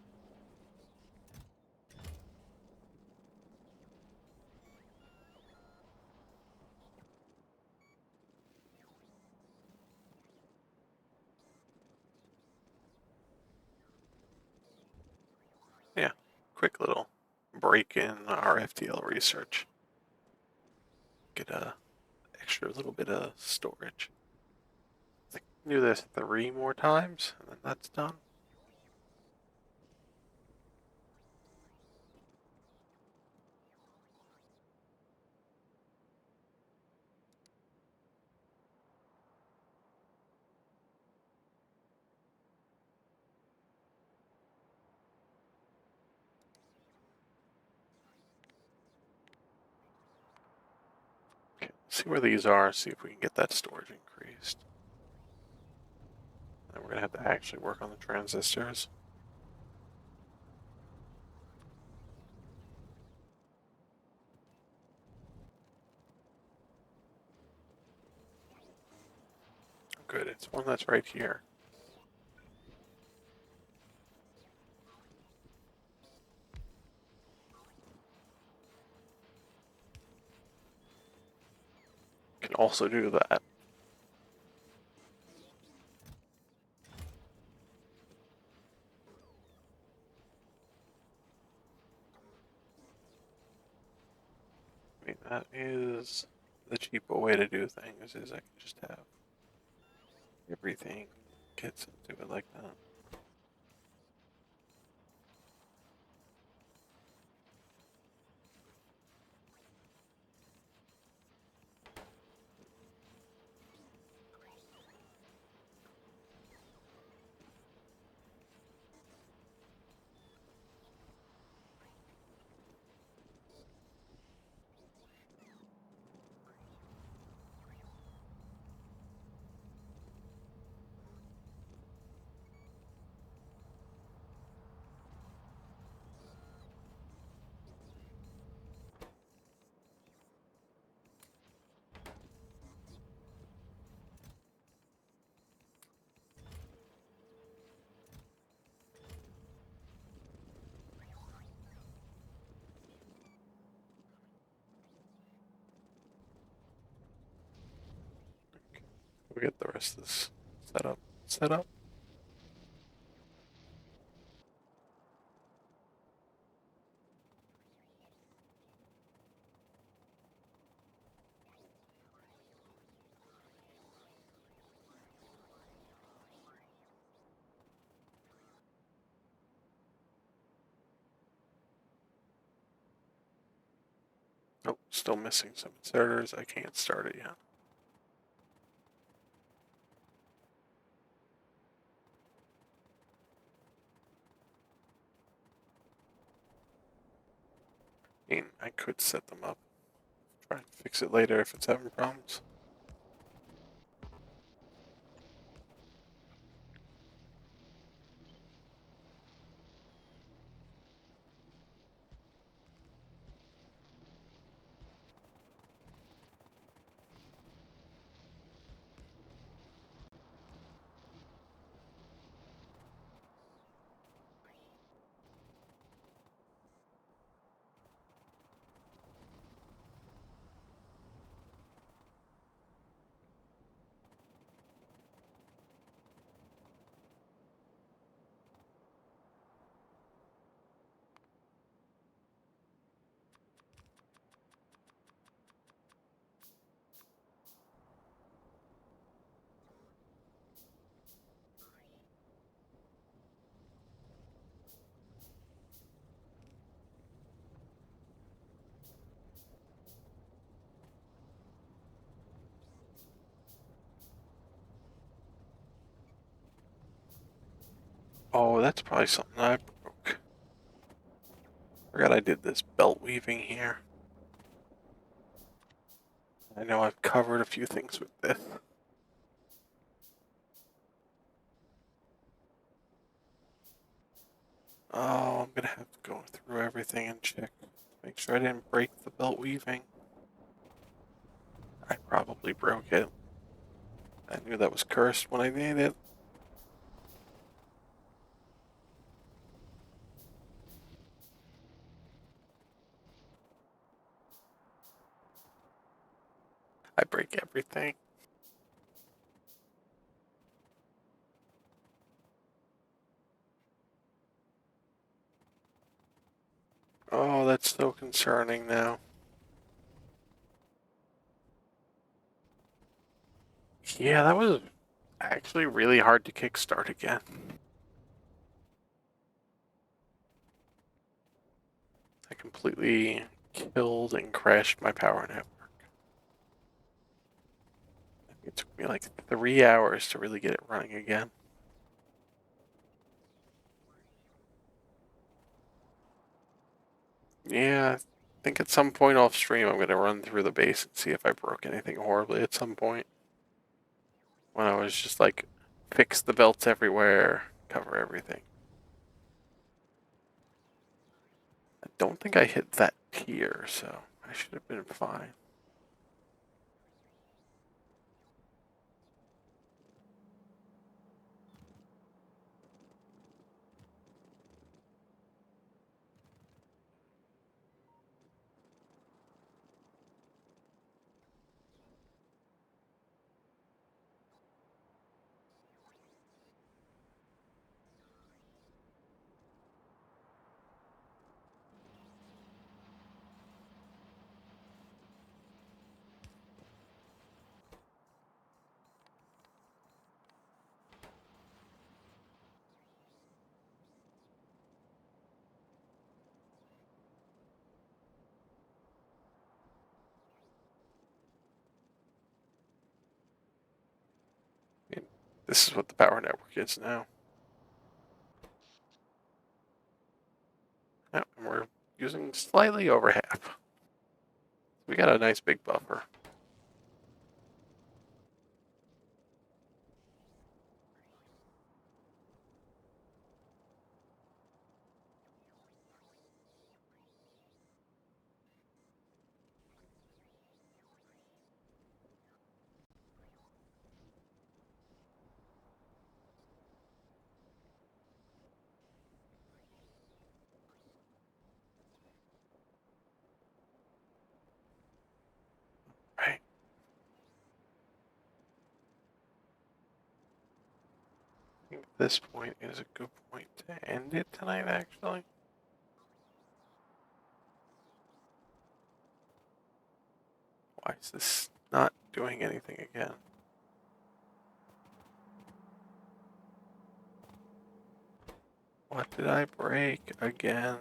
Yeah, quick little break in our FTL research. Get a extra little bit of storage. I think we can do this 3 more times, and then that's done. Okay, see where these are, see if we can get that storage increased. And we're going to have to actually work on the transistors. Good, it's one that's right here. Can also do that. I mean, that is the cheaper way to do things, is I can just have everything gets into it like that. We get the rest of this set up. Oh, still missing some inserters. I can't start it yet. I mean, I could set them up. Try and fix it later if it's having problems. Oh, that's probably something I broke. Forgot I did this belt weaving here. I know I've covered a few things with this. Oh, I'm gonna have to go through everything and check. Make sure I didn't break the belt weaving. I probably broke it. I knew that was cursed when I made it. I break everything. Oh, that's so concerning now. Yeah, that was actually really hard to kickstart again. I completely killed and crashed my power network. It took me like 3 hours to really get it running again. Yeah, I think at some point off stream I'm gonna run through the base and see if I broke anything horribly at some point. When I was just like, fix the belts everywhere, cover everything. I don't think I hit that tier, so I should have been fine. I mean, this is what the power network is now. Yeah, and we're using slightly over half. We got a nice big buffer. Right. I think this point is a good point to end it tonight, actually. Why is this not doing anything again? What did I break again?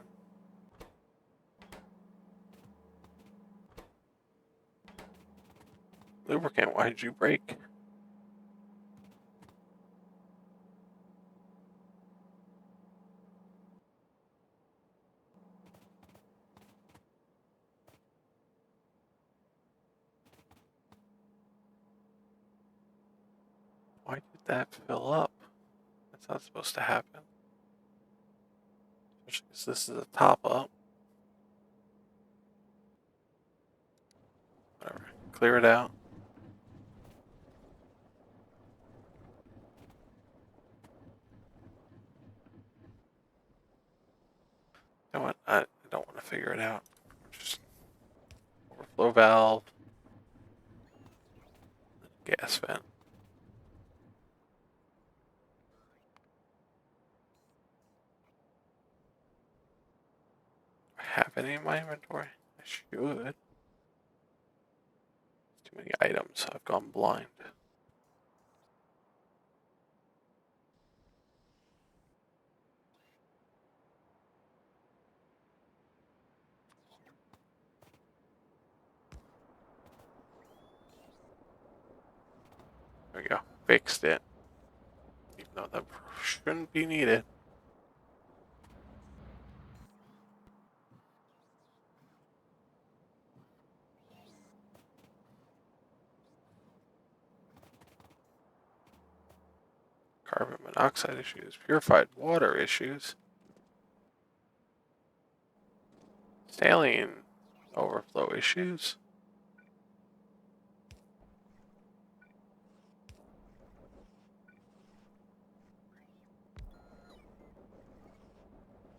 Lubricant, why did you break? Why did that fill up? That's not supposed to happen. Especially because this is a top up. Whatever. Clear it out. You know what? I don't want to figure it out. Just overflow valve, gas vent. Do I have any in my inventory? I should. Too many items. I've gone blind. There we go. Fixed it. Even though that shouldn't be needed. Carbon monoxide issues. Purified water issues. Saline overflow issues.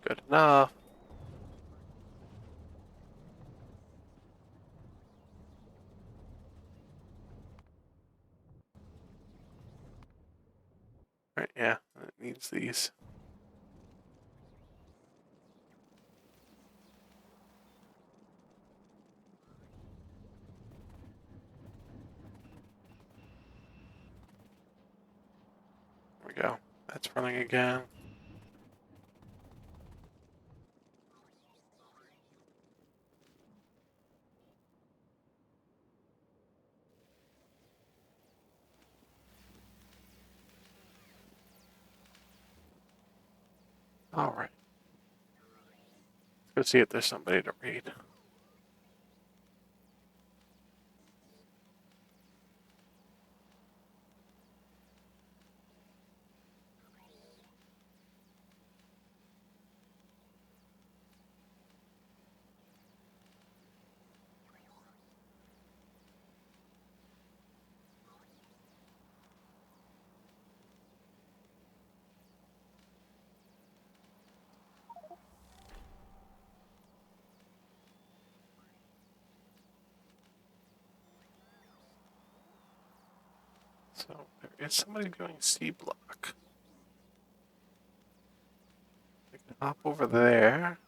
Good enough. Right, yeah, it needs these. There we go. That's running again. All right. Let's go see if there's somebody to read. So there is somebody doing Seablock. I can hop over there.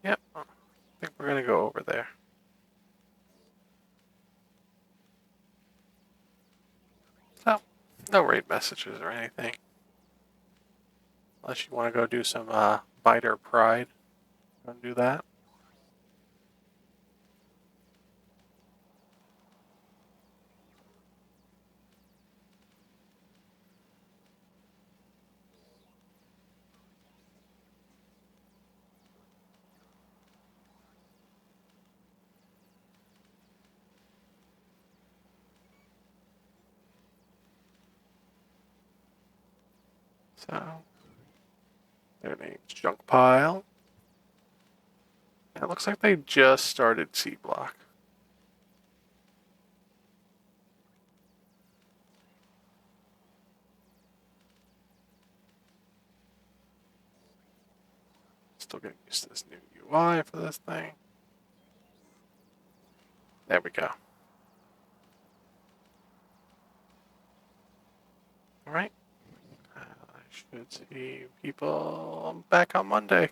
Yep, I think we're gonna go over there. So, no raid messages or anything. Unless you want to go do some Biter Pride. Gonna do that. So, their name's Junk Pile. It looks like they just started Seablock. Still getting used to this new UI for this thing. There we go. Alright. I should see people back on Monday.